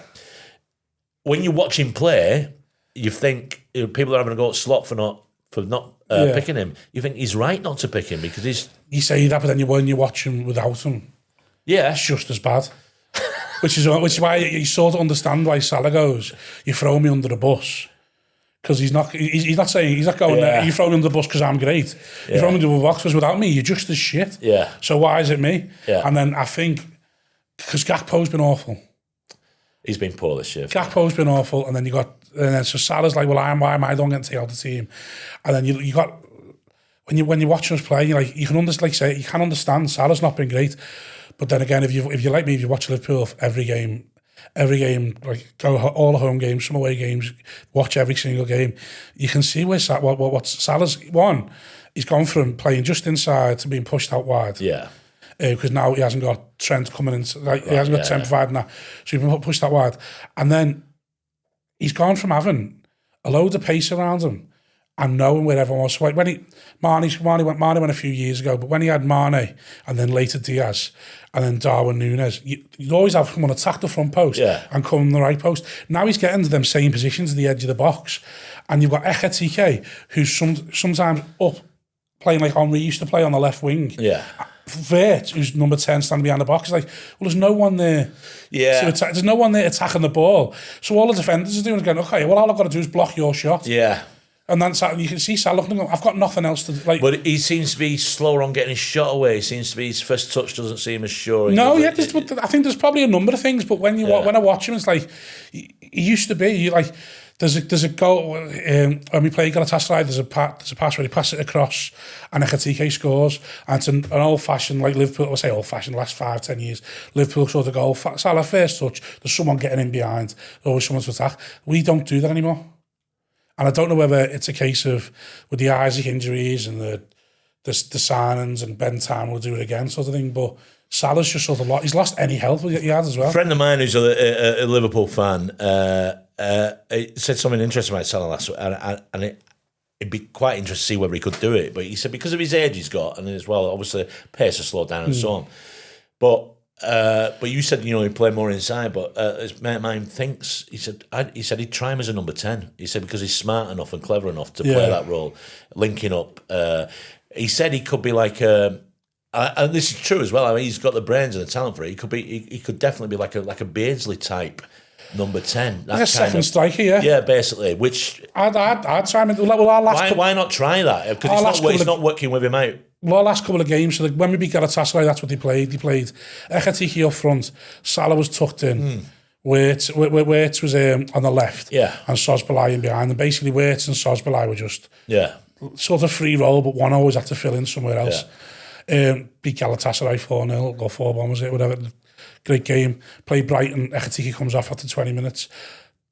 Speaker 1: when you watch him play, you think people are having a go at Slot for not picking him. You think he's right not to pick him because he's.
Speaker 2: You say that, but then when you watch him without him.
Speaker 1: Yeah,
Speaker 2: it's just as bad. which is why you sort of understand why Salah goes, you throw me under the bus. Because he's not going there, you throw me under the bus because I'm great. You throw me under the box because without me, you're just as shit.
Speaker 1: Yeah.
Speaker 2: So why is it me?
Speaker 1: Yeah.
Speaker 2: And then I think, because Gakpo's been awful.
Speaker 1: He's been poor this year.
Speaker 2: Gakpo's been awful, and then so Salah's like, well, why am I don't get to take out the team? And then you got, when you watch us play, you're like, you can understand Salah's not been great. But then again, if you like me, if you watch Liverpool every game, like go all the home games, some away games, watch every single game, you can see where what Salah's won. He's gone from playing just inside to being pushed out wide.
Speaker 1: Yeah.
Speaker 2: Because now he hasn't got Trent coming in, he hasn't got Trent providing that, so he's been pushed out wide. And then he's gone from having a load of pace around him and knowing where everyone was. So like when Mane went a few years ago, but when he had Mane and then later Diaz and then Darwin Núñez, you'd always have someone attack the front post and come on the right post. Now he's getting to them same positions at the edge of the box, and you've got Ekitike, who's sometimes up playing like Henry used to play on the left wing.
Speaker 1: Yeah.
Speaker 2: Vert, who's number 10 standing behind the box, is like, well, there's no one there.
Speaker 1: Yeah.
Speaker 2: There's no one there attacking the ball. So all the defenders are doing is going, okay, well, all I've got to do is block your shot.
Speaker 1: Yeah.
Speaker 2: And then you can see Salah looking, I've got nothing else to like.
Speaker 1: But he seems to be slower on getting his shot away. He seems to be, his first touch doesn't seem as sure.
Speaker 2: No, I think there's probably a number of things, but when I watch him, it's like, he used to be, like, there's a goal, when we play Galatasaray, there's a pass where he passes it across and Ekitike scores, and it's an old-fashioned, like Liverpool, I'll say old-fashioned, last 5-10 years, Liverpool sort of goal, Salah first touch, there's someone getting in behind, there's always someone to attack. We don't do that anymore. And I don't know whether it's a case of with the Isaac injuries and the signings and Ben Tam will do it again sort of thing, but Salah's just sort of he's lost any health he had as well.
Speaker 1: A friend of mine who's a Liverpool fan said something interesting about Salah last week, and it'd be quite interesting to see whether he could do it. But he said because of his age he's got, and as well, obviously, pace has slowed down and so on. But But you said, he'd play more inside, but his mate of mine thinks, he said he'd try him as a number 10. He said because he's smart enough and clever enough to play that role, linking up. He said he could be like, and this is true as well, I mean, he's got the brains and the talent for it. He could definitely be like a Beardsley type number 10.
Speaker 2: Like a second striker, yeah.
Speaker 1: Yeah, basically, which...
Speaker 2: I'd try him.
Speaker 1: Why not try that? Because it's not working with him out.
Speaker 2: Well, our last couple of games, so when we beat Galatasaray, that's what they played. They played Ekatike up front, Salah was tucked in, Wirtz was on the left, and Sosbalai in behind. And basically, Wirtz and Sosbalai were just sort of free roll, but one always had to fill in somewhere else. Beat Galatasaray 4-0, or 4-1 was it, whatever. Great game. Played Brighton, Ekatike comes off after 20 minutes.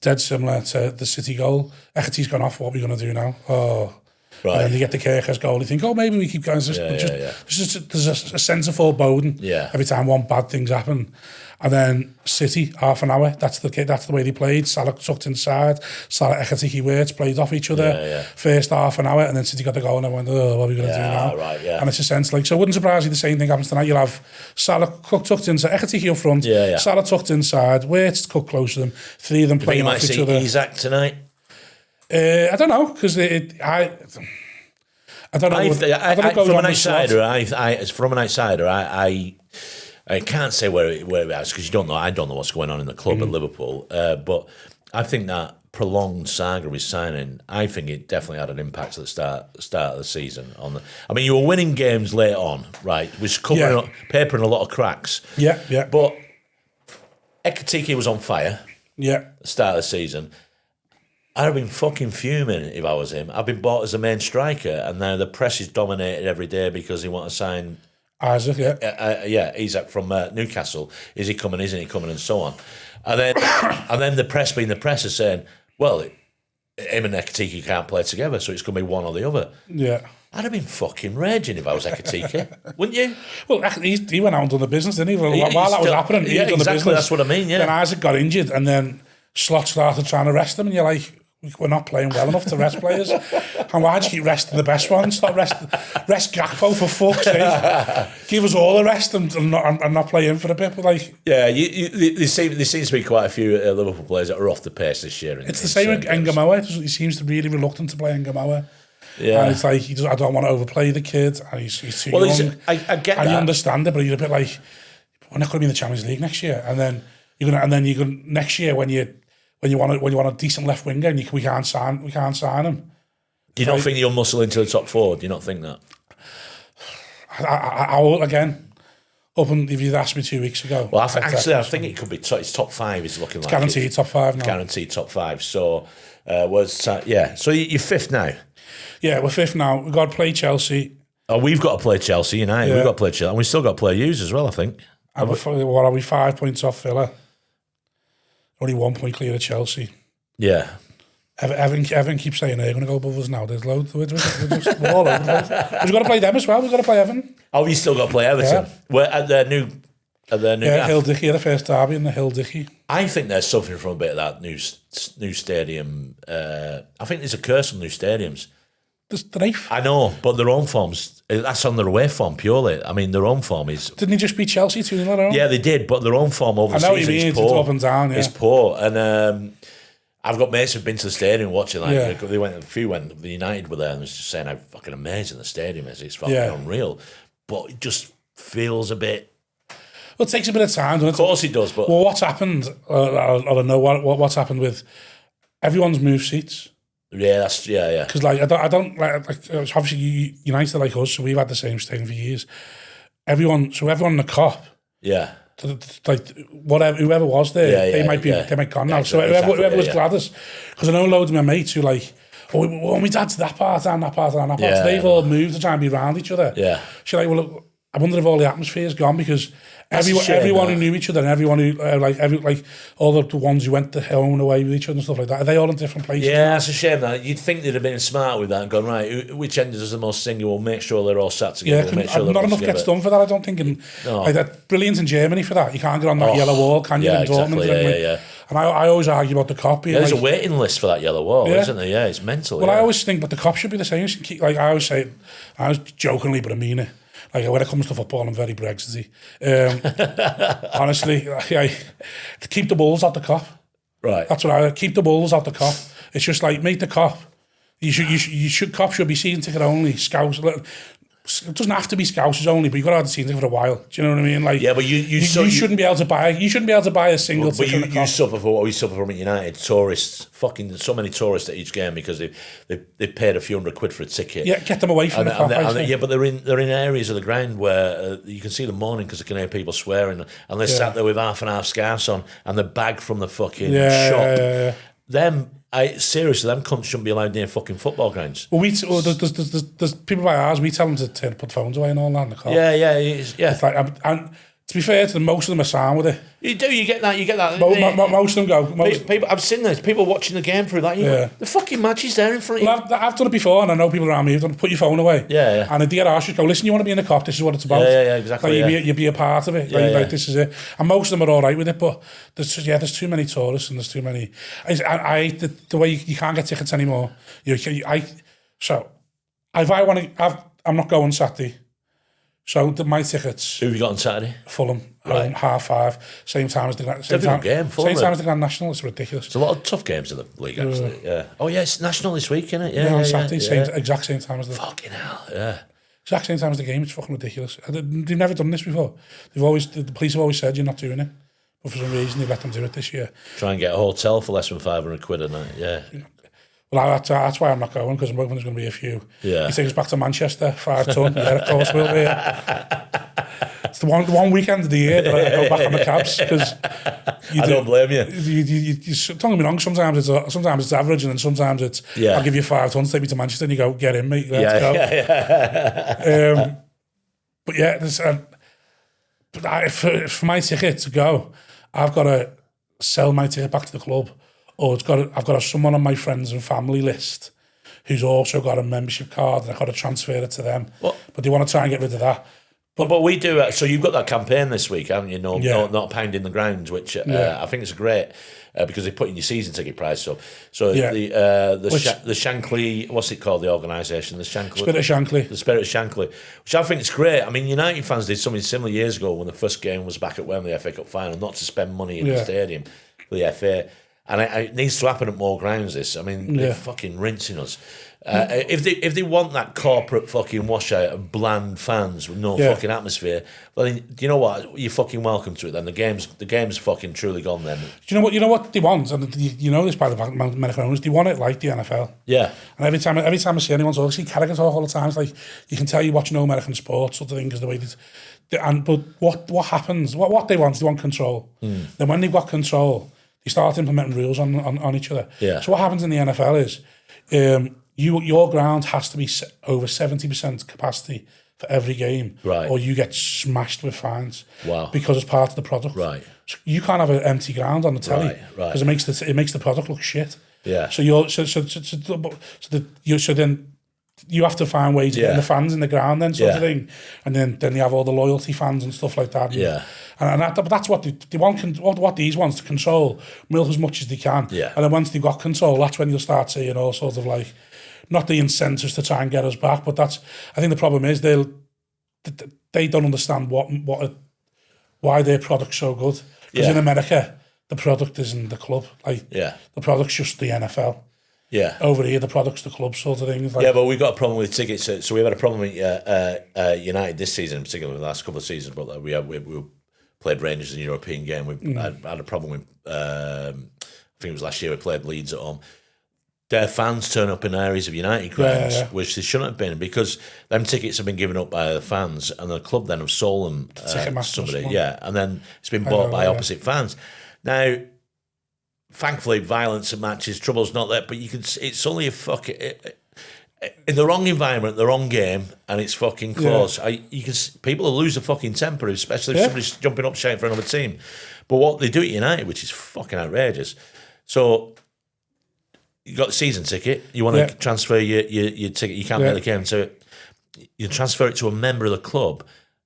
Speaker 2: Dead similar to the City goal. Ekatike's gone off, what are we going to do now? Oh... Right. And then they get the Kirkers goal. You think, maybe we keep going. There's a sense of foreboding every time one bad thing's happen. And then City, half an hour. That's the way they played. Salah tucked inside. Salah, Ekatike, Wirtz played off each other. First half an hour, and then City got the goal, and I went, what are we going to do now?
Speaker 1: Right,
Speaker 2: and it's a sense so it wouldn't surprise you the same thing happens tonight. You'll have Salah tucked inside, Ekatike up front, Salah tucked inside, Wirtz tucked close to them. Three of them playing off each other.
Speaker 1: You might see Isaac tonight?
Speaker 2: I don't know, because I don't know.
Speaker 1: From an outsider, I can't say where it is because you don't know. I don't know what's going on in the club at Liverpool. But I think that prolonged saga of his signing, I think it definitely had an impact at the start of the season. You were winning games late on, right? It was papering a lot of cracks.
Speaker 2: Yeah.
Speaker 1: But Ekatike was on fire.
Speaker 2: Yeah.
Speaker 1: At the start of the season. I'd have been fucking fuming if I was him. I've been bought as a main striker, and now the press is dominated every day because they want to sign
Speaker 2: Isaac,
Speaker 1: Isaac from Newcastle. Is he coming? Isn't he coming? And so on. And then the press being the press is saying, well, him and Ekatike can't play together, so it's going to be one or the other.
Speaker 2: Yeah.
Speaker 1: I'd have been fucking raging if I was Ekatike, wouldn't you?
Speaker 2: Well, he went out and done the business, didn't he? While that was happening, he done the business.
Speaker 1: That's what I mean, yeah.
Speaker 2: Then Isaac got injured, and then Slot started trying to rest him, and you're like, we're not playing well enough to rest players. And why do you keep resting the best ones? Rest Gakpo for fuck's sake. Give us all a rest and not play him for a bit. But
Speaker 1: there seems to be quite a few Liverpool players that are off the pace this year.
Speaker 2: It's the same with Ngamoa. He seems to be really reluctant to play Ngamoa.
Speaker 1: Yeah,
Speaker 2: and it's like I don't want to overplay the kid. And he's too young.
Speaker 1: I get that.
Speaker 2: And you understand it, but you're a bit like, we're not going to be in the Champions League next year. And then you're going next year when you want a decent left winger and we can't sign him.
Speaker 1: Do you not think you'll muscle into the top four? Do you not think that?
Speaker 2: I will again. If you'd asked me 2 weeks ago.
Speaker 1: Well, I think it could be. It's top five. Is looking like
Speaker 2: guaranteed top five now.
Speaker 1: Guaranteed top five. So So you're fifth now.
Speaker 2: Yeah, we're fifth now. We've got to play Chelsea.
Speaker 1: Oh, we've got to play Chelsea United.
Speaker 2: Yeah.
Speaker 1: We've got to play Chelsea, and we still got to play Hughes as well. I think.
Speaker 2: What are we? 5 points off Villa. Only 1 point clear of Chelsea.
Speaker 1: Yeah.
Speaker 2: Evan keeps saying they're going to go above us now. There's loads. We're all over the place. We've got to play them as well. We've got to play Everton.
Speaker 1: Oh, you still got to play Everton. Yeah. We're at their new.
Speaker 2: Hill Dickey, the first derby in the Hill Dickey.
Speaker 1: I think they're suffering from a bit of that new stadium. I think there's a curse on new stadiums.
Speaker 2: The knife.
Speaker 1: I know, but their own form's that's on their away form purely. I mean, their own form is.
Speaker 2: Didn't he just beat Chelsea 2-0?
Speaker 1: Yeah, they did, but their own form over the season is poor.
Speaker 2: It's up and down. Yeah.
Speaker 1: It's poor, and I've got mates who've been to the stadium watching. They went. A few when the United were there, and was just saying how fucking amazing the stadium is. It's fucking unreal, but it just feels a bit.
Speaker 2: Well, it takes a bit of time, doesn't it?
Speaker 1: Of course it does, but
Speaker 2: what's happened? I don't know what's happened with everyone's moved seats.
Speaker 1: Yeah,
Speaker 2: Because I don't obviously United like us, so we've had the same stadium for years. Everyone in the Kop, whoever was there, they might gone now. So whoever was Gladys, because I know loads of my mates who my dad's that part and that part and that part. So they've all moved to try and be around each other.
Speaker 1: Yeah,
Speaker 2: she's like, well, look, I wonder if all the atmosphere is gone because. Everyone who knew each other and everyone who all the ones who went to home away with each other and stuff like that, are they all in different places?
Speaker 1: Yeah, that's a shame. That you'd think they'd have been smart with that and gone right. Which end is the most single? We'll make sure they're all sat together.
Speaker 2: Yeah,
Speaker 1: make sure
Speaker 2: not enough gets done for that. I don't think. That brilliant in Germany for that. You can't get on that yellow wall, can you? In Dortmund,
Speaker 1: exactly.
Speaker 2: And I always argue about the Kop.
Speaker 1: There's a waiting list for that yellow wall, isn't there? Yeah, it's mental.
Speaker 2: Well, I always think, but the Kop should be the same. I always say, I was jokingly, but I mean it. Like, when it comes to football, I'm very Brexity. Honestly, to keep the balls out the cop.
Speaker 1: Right.
Speaker 2: That's what I keep the balls out the cop. It's just like, make the cop. Cop should be season ticket only. Scouts. It doesn't have to be Scousers only, but you've got to have the season ticket for a while. Do you know what I mean? Like,
Speaker 1: yeah, but you
Speaker 2: shouldn't be able to buy. You shouldn't be able to buy a single ticket.
Speaker 1: But you suffer for what we suffer from at United. Tourists, fucking so many tourists at each game because they paid a few £100 for a ticket.
Speaker 2: Yeah, get them away from the cop.
Speaker 1: Yeah, but they're in areas of the ground where you can see them mourning because they can hear people swearing, and they're sat there with half and half scarves on and the bag from the fucking shop.
Speaker 2: Yeah.
Speaker 1: Seriously, them cunts shouldn't be allowed near fucking football grounds.
Speaker 2: Well, there's people by ours. We tell them to put phones away and all that in the car.
Speaker 1: Yeah.
Speaker 2: It's like, and to be fair to them, most of them are sound with it.
Speaker 1: You do. You get that.
Speaker 2: Most of them go.
Speaker 1: People, I've seen this. People watching the game through that. The fucking match is there in front of you.
Speaker 2: Well, I've done it before, and I know people around me have done it. Put your phone away.
Speaker 1: Yeah.
Speaker 2: And the DRR should go, listen, you want to be in the cop, this is what it's about.
Speaker 1: Yeah, exactly.
Speaker 2: Like, you be a part of it. Like, this is it. And most of them are all right with it, but there's too many tourists and there's too many. I the way you can't get tickets anymore. I'm not going Saturday. So my tickets.
Speaker 1: Who have you got on Saturday?
Speaker 2: Fulham,
Speaker 1: right.
Speaker 2: 5:30, same time as the Grand National. It's ridiculous.
Speaker 1: It's a lot of tough games in the league, actually. Yeah. Oh yeah, it's national this week, isn't it?
Speaker 2: Yeah, on Saturday, exact same time as the.
Speaker 1: Fucking hell, yeah.
Speaker 2: Exact same time as the game. It's fucking ridiculous. They've never done this before. The police have always said you're not doing it, but for some reason they let them do it this year.
Speaker 1: Try and get a hotel for less than £500 a night. Yeah.
Speaker 2: Well, that's why I'm not going, because I'm hoping there's going to be a few.
Speaker 1: Yeah.
Speaker 2: You take us back to Manchester, 5 ton. Yeah, of course we'll be. It's the one weekend of the year that I go back on the cabs, because
Speaker 1: I don't blame you.
Speaker 2: Don't get me wrong. Sometimes it's average, and then sometimes it's I'll give you 5 tons, take me to Manchester, and you go, get in, mate. Let's go. Yeah. But yeah, for my ticket to go, I've got to sell my ticket back to the club. Or I've got to have someone on my friends and family list who's also got a membership card, and I've got to transfer it to them. But they want to try and get rid of that.
Speaker 1: But we do. So you've got that campaign this week, haven't you? Not a pound in the ground, which I think is great because they're putting your season ticket price up. So the Shankly, what's it called? The organisation, the Spirit of Shankly, which I think is great. I mean, United fans did something similar years ago when the first game was back at Wembley FA Cup final, not to spend money in the stadium for the FA. And it needs to happen at more grounds, this. I mean, they're fucking rinsing us. If they want that corporate fucking washout of bland fans with no fucking atmosphere, well, then, do you know what? You're fucking welcome to it then. The game's fucking truly gone then.
Speaker 2: Do you know what they want? And you know this by the American owners, they want it like the NFL. Yeah. And every time I see anyone talk, I see Carragher talk all the time. It's like, you can tell you watch no American sports sort of thing, because the way but what happens, what they want is they want control. Then when they've got control, you start implementing rules on each other. Yeah. So what happens in the NFL is your ground has to be over 70% capacity for every game, right? Or you get smashed with fines. Wow. Because it's part of the product. Right. So you can't have an empty ground on the telly, right? Because it makes the product look shit. Yeah. So then you have to find ways to get the fans in the ground, then sort of thing, and then you have all the loyalty fans and stuff like that. And that's what they want. What these wants to control, milk as much as they can. Yeah. And then once they've got control, that's when you'll start seeing all sorts of like, not the incentives to try and get us back, but I think the problem is they don't understand why their product's so good. Because in America, the product isn't the club. The product's just the NFL. Yeah. Over here, the product's the club sort of thing.
Speaker 1: But we've got a problem with tickets. So we've had a problem with United this season, in particular, the last couple of seasons. But we played Rangers in a European game. We had a problem with, I think it was last year, we played Leeds at home. Their fans turn up in areas of United grounds, which they shouldn't have been, because them tickets have been given up by the fans, and the club then have sold them to somebody. Yeah, and then it's been bought by opposite fans. Now, thankfully, violence at matches, trouble's not there, but it's only in the wrong environment, the wrong game, and it's fucking close. People will lose their fucking temper, especially if somebody's jumping up shouting for another team. But what they do at United, which is fucking outrageous. So you got the season ticket, you want to transfer your ticket, you can't make the game, so you transfer it to a member of the club,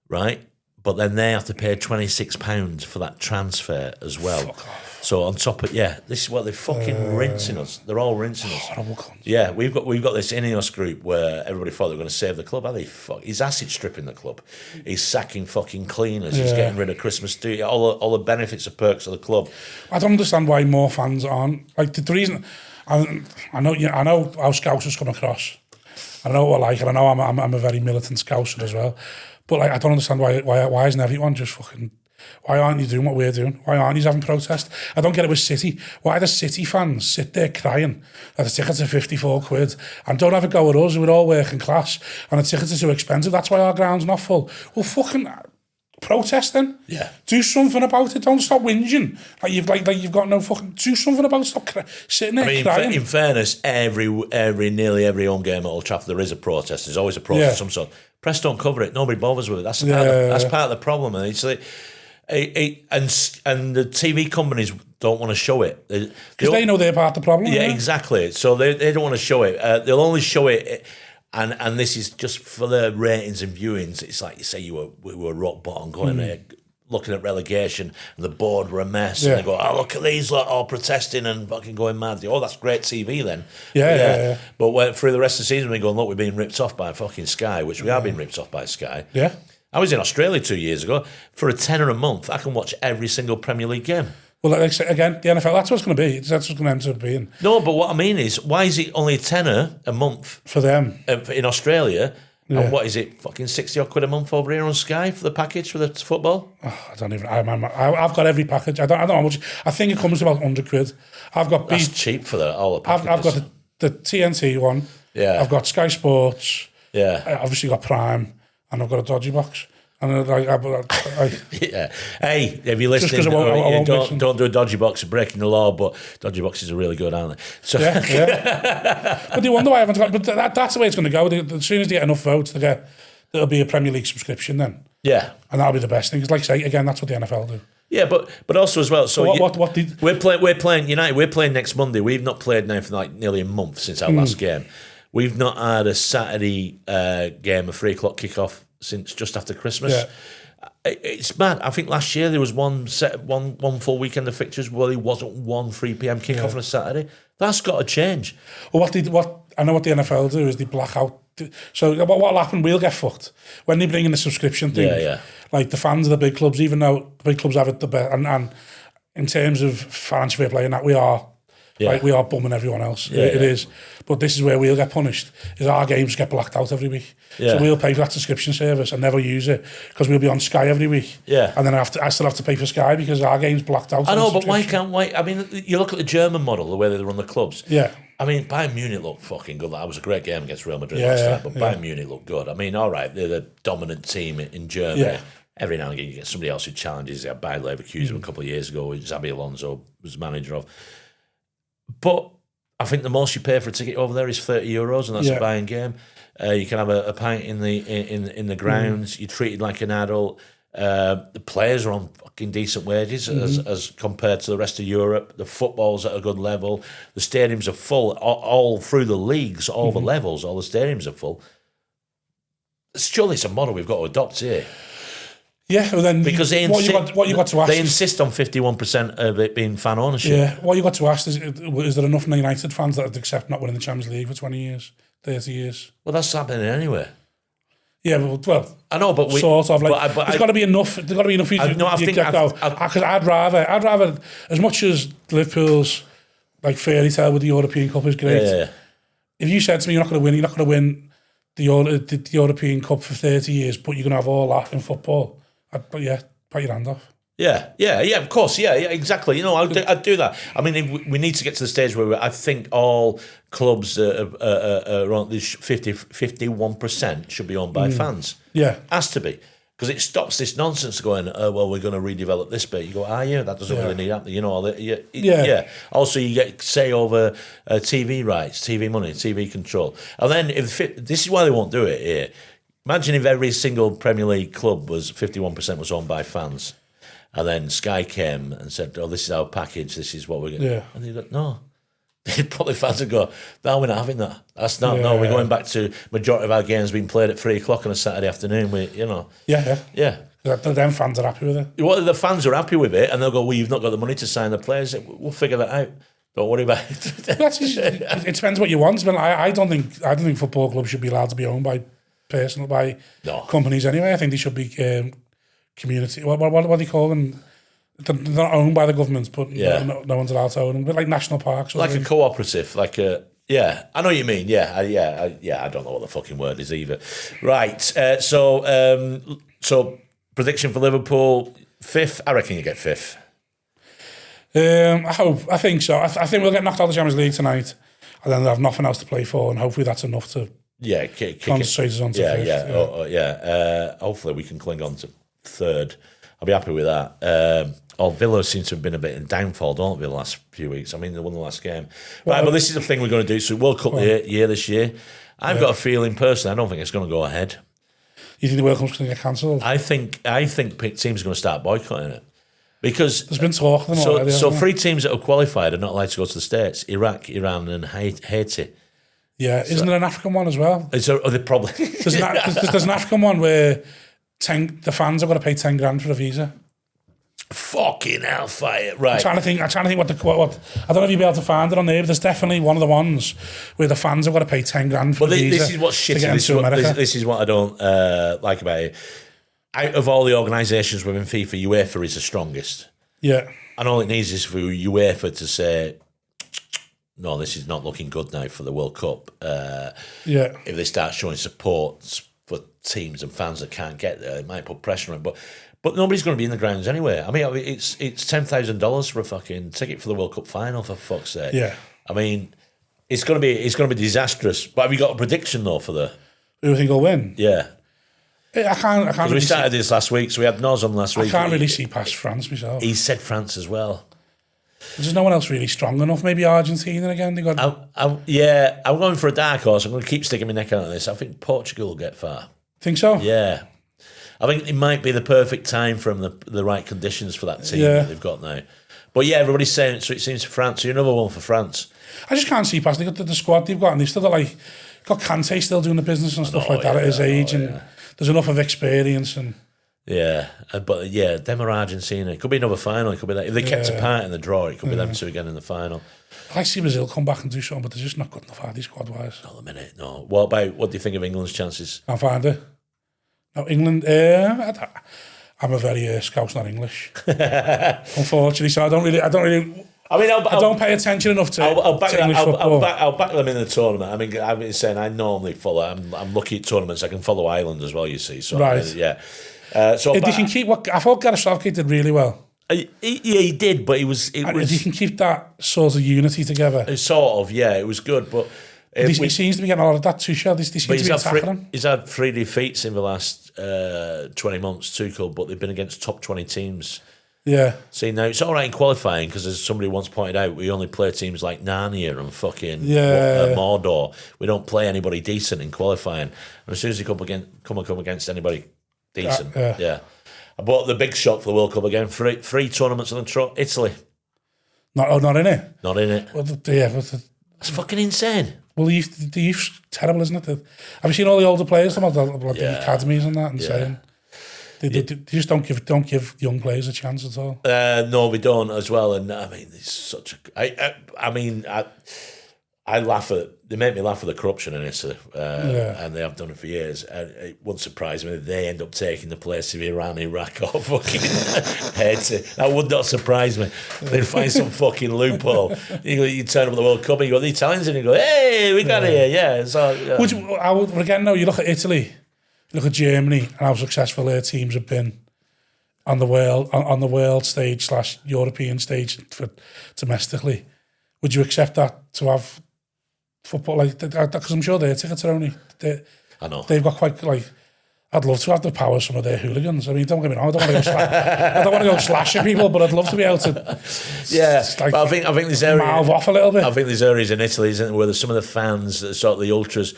Speaker 1: right? But then they have to pay £26 for that transfer as well. So on top of this is what they're fucking rinsing us. They're all rinsing us.
Speaker 2: Horrible cunt.
Speaker 1: Yeah, we've got this Ineos group where everybody thought they were going to save the club. He's acid stripping the club. He's sacking fucking cleaners. He's getting rid of Christmas do all the benefits and perks of the club.
Speaker 2: I don't understand why more fans aren't like the reason. I know how Scousers come across. I know what and I know I'm a very militant Scouser as well. But like, I don't understand why isn't everyone just fucking. Why aren't you doing what we're doing? Why aren't you having protest? I don't get it with City. Why do City fans sit there crying that the tickets are 54 quid and don't have a go at us, we're all working class and the tickets are too expensive, that's why our ground's not full. Well, fucking protest then.
Speaker 1: Yeah.
Speaker 2: Do something about it. Don't stop whinging. Like you've got no fucking... Do something about it. Stop sitting there crying.
Speaker 1: In fairness, nearly every home game at Old Trafford, there is a protest. There's always a protest of some sort. Press don't cover it. Nobody bothers with it. That's part of the problem. And it's like... And the TV companies don't want to show it
Speaker 2: because they know they're part of the problem.
Speaker 1: Yeah, exactly. So they don't want to show it. They'll only show it, and this is just for the ratings and viewings. It's like you say we were rock bottom going there, looking at relegation, and the board were a mess. And they go, oh, look at these lot all protesting and fucking going mad. Oh, that's great TV then.
Speaker 2: Yeah.
Speaker 1: But through the rest of the season, we go, look, we're being ripped off by fucking Sky, which we are being ripped off by Sky.
Speaker 2: Yeah.
Speaker 1: I was in Australia 2 years ago. For a tenner a month, I can watch every single Premier League game.
Speaker 2: Well, like I say, again, the NFL, that's what it's going to be. That's what's going to end up being.
Speaker 1: No, but what I mean is, why is it only a tenner a month
Speaker 2: for them
Speaker 1: in Australia? Yeah. And what is it, fucking 60 odd quid a month over here on Sky for the package for the football?
Speaker 2: Oh, I don't even. I've got every package. I don't know how much. I think it comes to about 100 quid. I've got.
Speaker 1: That's cheap for all the packages.
Speaker 2: I've got the TNT one.
Speaker 1: Yeah.
Speaker 2: I've got Sky Sports.
Speaker 1: Yeah.
Speaker 2: I obviously got Prime, and I've got a dodgy box. And
Speaker 1: yeah. Hey, if you're listening, don't do a dodgy box, you're breaking the law, but dodgy boxes are really good, aren't they? So
Speaker 2: But you wonder why I haven't got. But that's the way it's going to go. As soon as they get enough votes, there'll be a Premier League subscription then.
Speaker 1: Yeah,
Speaker 2: and that'll be the best thing. Because, like I say, again, that's what the NFL do.
Speaker 1: Yeah, but also as well. So
Speaker 2: what did
Speaker 1: we're playing United? We're playing next Monday. We've not played now for like nearly a month since our last game. We've not had a Saturday game, a 3 o'clock kickoff since just after Christmas.
Speaker 2: Yeah.
Speaker 1: It's mad. I think last year there was one full weekend of fixtures where there wasn't one 3 p.m. kickoff on a Saturday. That's got to change.
Speaker 2: Well, I know what the NFL do is they black out. So what'll happen? We'll get fucked when they bring in the subscription thing.
Speaker 1: Yeah.
Speaker 2: Like the fans of the big clubs, even though the big clubs have it the best, and in terms of financial fair play and that, we are. Yeah. Like we are bumming everyone else. It is. But this is where we'll get punished, is our games get blacked out every week. Yeah. So we'll pay for that subscription service and never use it because we'll be on Sky every week.
Speaker 1: Yeah.
Speaker 2: And then I still have to pay for Sky because our game's blacked out.
Speaker 1: I know, but why can't we? I mean, you look at the German model, the way they run the clubs.
Speaker 2: Yeah.
Speaker 1: I mean, Bayern Munich looked fucking good. That was a great game against Real Madrid last night, but Bayern Munich looked good. I mean, all right, they're the dominant team in Germany. Yeah. Every now and again you get somebody else who challenges. They had Bayer Leverkusen a couple of years ago, which Xabi Alonso was manager of. But I think the most you pay for a ticket over there is €30, and that's a buying game. You can have a pint in the grounds. You're treated like an adult. The players are on fucking decent wages as compared to the rest of Europe. The football's at a good level. The stadiums are full all through the leagues, all the levels. All the stadiums are full. Surely it's a model we've got to adopt here.
Speaker 2: Yeah, well then
Speaker 1: because
Speaker 2: what you got to ask
Speaker 1: they insist on 51% of it being fan ownership.
Speaker 2: Yeah, what you got to ask is there enough United fans that would accept not winning the Champions League for 20 years, 30 years?
Speaker 1: Well, that's happening anyway.
Speaker 2: Yeah, well,
Speaker 1: I know, but
Speaker 2: sort of like there's got to be enough. There's got to be enough. Because I'd rather as much as Liverpool's like fairy tale with the European Cup is great.
Speaker 1: Yeah.
Speaker 2: If you said to me you're not going to win the European Cup for 30 years, but you're going to have all that in football. But pat your hand off.
Speaker 1: Yeah, of course, yeah, exactly. You know, I'd do that. I mean, we need to get to the stage where I think all clubs are around this 51% should be owned by fans.
Speaker 2: Yeah.
Speaker 1: Has to be. Because it stops this nonsense going, well, we're going to redevelop this bit. You go, that doesn't really need happening. You know, yeah. Also, you get say over TV rights, TV money, TV control. And then, this is why they won't do it here. Imagine if every single Premier League club was 51% was owned by fans, and then Sky came and said, "Oh, this is our package. This is what we're going."
Speaker 2: Yeah.
Speaker 1: And they go, "No." Probably fans would go, "No, we're not having that. That's not. We're going back to majority of our games being played at 3 o'clock on a Saturday afternoon. Yeah.
Speaker 2: Them fans are happy with it.
Speaker 1: Well, the fans are happy with it, and they'll go, well, you've not got the money to sign the players. We'll figure that out. Don't worry about it.
Speaker 2: It depends what you want. I don't think football clubs should be allowed to be owned by companies anyway. I think they should be community. What do they call them? They're not owned by the government, but no one's allowed to own them. But like national parks,
Speaker 1: like a cooperative, like a. Yeah, I know what you mean. Yeah, I don't know what the fucking word is either. Right. So prediction for Liverpool, 5th. I reckon you get 5th.
Speaker 2: I think so. I think we'll get knocked out of the Champions League tonight, and then they'll have nothing else to play for, and hopefully that's enough to concentrate us on to 5th.
Speaker 1: Hopefully we can cling on to 3rd. I'll be happy with that. Villa seems to have been a bit in downfall, don't they, the last few weeks? I mean, they won the last game. Right, but this is the thing we're going to do. So World Cup year this year. I've got a feeling, personally, I don't think it's going to go ahead.
Speaker 2: You think the World Cup's going to get cancelled?
Speaker 1: I think teams are going to start boycotting it. Because
Speaker 2: there's been talk of them already.
Speaker 1: So 3 teams that are qualified are not allowed to go to the States: Iraq, Iran, and Haiti.
Speaker 2: Yeah, isn't there an African one as well?
Speaker 1: Probably
Speaker 2: there's an African one where the fans have got to pay 10 grand for a visa.
Speaker 1: Fucking hellfire! Right.
Speaker 2: I'm trying to think what I don't know if you'll be able to find it on there, but there's definitely one of the ones where the fans have got to pay 10 grand for a visa.
Speaker 1: This is what's shitty. This is what I don't like about it. Out of all the organisations within FIFA, UEFA is the strongest.
Speaker 2: Yeah.
Speaker 1: And all it needs is for UEFA to say, no, this is not looking good now for the World Cup. If they start showing support for teams and fans that can't get there, it might put pressure on it. But nobody's going to be in the grounds anyway. I mean, it's $10,000 for a fucking ticket for the World Cup final, for fuck's sake.
Speaker 2: Yeah.
Speaker 1: I mean, it's going to be disastrous. But have you got a prediction though for the?
Speaker 2: Who do you think will win?
Speaker 1: Yeah.
Speaker 2: I can't. Really
Speaker 1: we started this last week, so we had Noz on last week.
Speaker 2: I can't really see past France myself.
Speaker 1: He said France as well.
Speaker 2: There's no one else really strong enough. Maybe Argentina again. They got.
Speaker 1: I'm going for a dark horse. I'm going to keep sticking my neck out on this. I think Portugal will get far.
Speaker 2: Think so?
Speaker 1: Yeah. I think it might be the perfect time for them, the right conditions for that team that they've got now. But yeah, everybody's saying it, so it seems France. So another one for France.
Speaker 2: I just can't see past. They got the squad they've got, and they've still got Kante still doing the business and stuff like that at his age, and there's enough of experience and.
Speaker 1: Yeah, but them or Argentina. It could be another final. It could be that if they kept apart in the draw, it could be them two again in the final.
Speaker 2: I see Brazil come back and do something, but they're just not good enough, are they, squad-wise?
Speaker 1: Not a minute, no. What do you think of England's chances?
Speaker 2: Can't find it. No, England. I'm a very Scouse, not English, unfortunately. So I don't really. I mean, I don't pay attention enough to English football.
Speaker 1: I'll back them in the tournament. I mean, I've been saying I normally follow. I'm lucky at tournaments. I can follow Ireland as well. You see, so
Speaker 2: right?
Speaker 1: So
Speaker 2: if they can keep what I thought Gareth Southgate did really well.
Speaker 1: He did, but if
Speaker 2: he can keep that sort of unity together.
Speaker 1: It was good, but.
Speaker 2: He seems to be getting a lot of that Tuchel.
Speaker 1: He's had 3 defeats in the last 20 months, Tuchel, but they've been against top 20 teams.
Speaker 2: Yeah. See,
Speaker 1: now it's all right in qualifying because, as somebody once pointed out, we only play teams like Narnia and fucking Mordor. We don't play anybody decent in qualifying. And as soon as they come up against anybody decent, But the big shock for the World Cup again, 3 tournaments on the trot, Italy.
Speaker 2: Not in it?
Speaker 1: Not in it.
Speaker 2: Well,
Speaker 1: that's fucking insane.
Speaker 2: Well, the youth's terrible, isn't it? Have you seen all the older players, the academies and that, and saying they just don't give young players a chance at all?
Speaker 1: No, we don't as well. And I mean, it's such a. I laugh at. They make me laugh at the corruption in Italy, and they have done it for years. And it wouldn't surprise me if they end up taking the place of Iran, Iraq, or fucking Haiti. That would not surprise me. They'd find some fucking loophole. You turn up at the World Cup and you got the Italians in and you go, "Hey, we got it here." So
Speaker 2: you look at Italy, you look at Germany, and how successful their teams have been on the world stage / European stage for domestically. Would you accept that to have football like that? Because I'm sure their tickets are only.
Speaker 1: I know
Speaker 2: they've got quite like. I'd love to have the power of some of their hooligans. I mean, don't get me wrong. I don't want to go slashing people, but I'd love to be able to.
Speaker 1: Yeah, but I think there's areas
Speaker 2: mouth off a little bit.
Speaker 1: I think there's areas in Italy, isn't there, where there's some of the fans, sort of the ultras.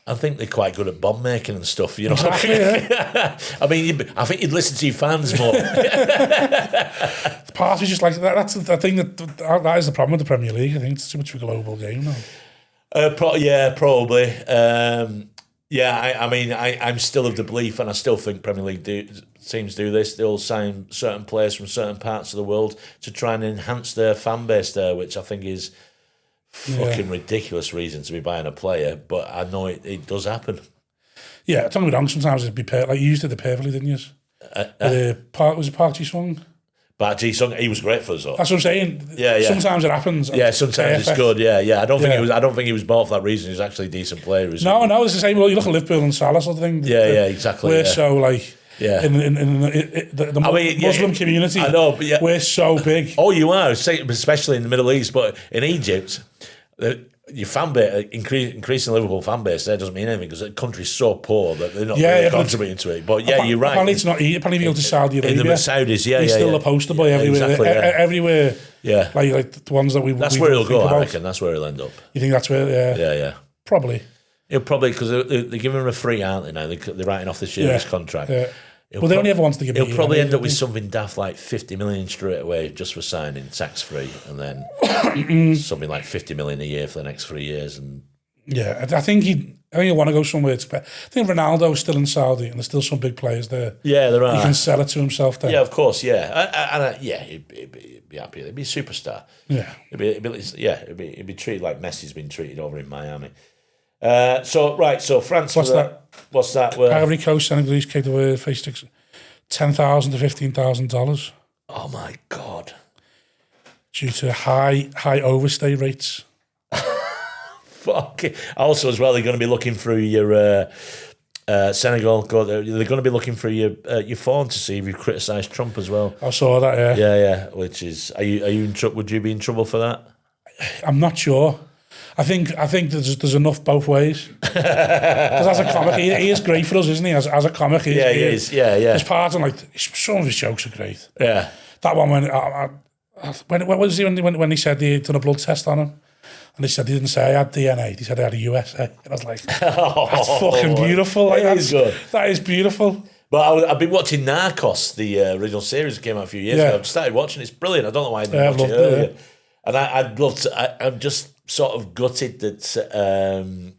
Speaker 1: I think they're quite good at bomb making and stuff, you know.
Speaker 2: Exactly, yeah.
Speaker 1: I mean, I think you'd listen to your fans more.
Speaker 2: The party's just like that. That's the thing that is the problem with the Premier League. I think it's too much of a global game now.
Speaker 1: Probably. Yeah, I mean, I'm still of the belief, and I still think Premier League teams do this. They'll sign certain players from certain parts of the world to try and enhance their fan base there, which I think is fucking ridiculous reason to be buying a player. But I know it does happen.
Speaker 2: Yeah, don't get me wrong. Sometimes it'd be like you used it perfectly, didn't you? Was it Park Ji-sung?
Speaker 1: But Ji-sung, he was great for us all.
Speaker 2: That's what I'm saying.
Speaker 1: Yeah.
Speaker 2: Sometimes it happens.
Speaker 1: Yeah, sometimes it's good. Yeah. I don't think he was bought for that reason. He's actually a decent player.
Speaker 2: No, it's the same. Well, you look at Liverpool and Salah sort of thing.
Speaker 1: Yeah, exactly.
Speaker 2: We're so like. Yeah. In the Muslim community,
Speaker 1: I know, but
Speaker 2: we're so big.
Speaker 1: Oh, you are, especially in the Middle East, but in Egypt, your fan base, increasing Liverpool fan base there doesn't mean anything because the country's so poor that they're not really contributing to it. But you're right.
Speaker 2: Apparently, it's not. Apparently, if you go to Saudi Arabia,
Speaker 1: in the Saudis,
Speaker 2: he's still a poster boy everywhere.
Speaker 1: Exactly,
Speaker 2: everywhere.
Speaker 1: Yeah,
Speaker 2: like the ones that we.
Speaker 1: That's where he'll go. I reckon that's where he'll end up.
Speaker 2: You think that's where?
Speaker 1: Yeah.
Speaker 2: Probably.
Speaker 1: He'll probably because they're giving him a free, aren't they? Now they're writing off this year's contract.
Speaker 2: Yeah. Well, they only ever wants to give.
Speaker 1: He'll probably end up with something daft like 50 million straight away just for signing, tax free, and then something like 50 million a year for the next 3 years. And
Speaker 2: yeah, I think he'll want to go somewhere. I think Ronaldo's still in Saudi, and there's still some big players there.
Speaker 1: Yeah, there are.
Speaker 2: He can sell it to himself there.
Speaker 1: Yeah, of course. Yeah, he'd be happy. He'd be a superstar.
Speaker 2: Yeah,
Speaker 1: he'd be treated like Messi's been treated over in Miami. So France.
Speaker 2: What's that?
Speaker 1: What's that?
Speaker 2: Ivory Coast, Senegalese Cape de Verde face $10,000 to $15,000.
Speaker 1: Oh my God!
Speaker 2: Due to high overstay rates.
Speaker 1: Fuck it. Also, as well, they're going to be looking through your Senegal. They're going to be looking through your phone to see if you criticised Trump as well.
Speaker 2: I saw that.
Speaker 1: Yeah. Which is, are you in trouble? Would you be in trouble for that?
Speaker 2: I'm not sure. I think there's enough both ways. Because as a comic, he is great for us, isn't he? As a comic, he is.
Speaker 1: Yeah.
Speaker 2: His part and some of his jokes are great.
Speaker 1: Yeah.
Speaker 2: That one when was he when he said they'd done a blood test on him, and he said he didn't say I had DNA. He said I had a USA. And I was like, that's fucking beautiful. Like,
Speaker 1: that is good.
Speaker 2: That is beautiful.
Speaker 1: But I've been watching Narcos, the original series that came out a few years ago. I've started watching. It's brilliant. I don't know why I didn't watch it earlier. And I'd love to. I'm just sort of gutted that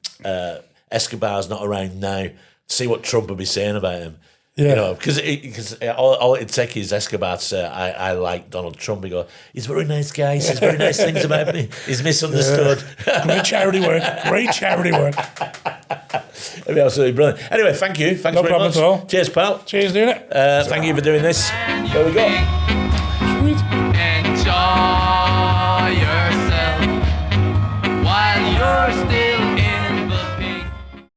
Speaker 1: Escobar's not around now to see what Trump would be saying about him. Yeah. You know, because all it'd take is Escobar to say, I like Donald Trump. He go, he's a very nice guy. He says very nice things about me. He's misunderstood.
Speaker 2: Great charity work.
Speaker 1: It'd be absolutely brilliant. Anyway, thank you. Thanks very much.
Speaker 2: No problem at all.
Speaker 1: Cheers, pal.
Speaker 2: Cheers, doing it.
Speaker 1: Thank you for doing this. There we go.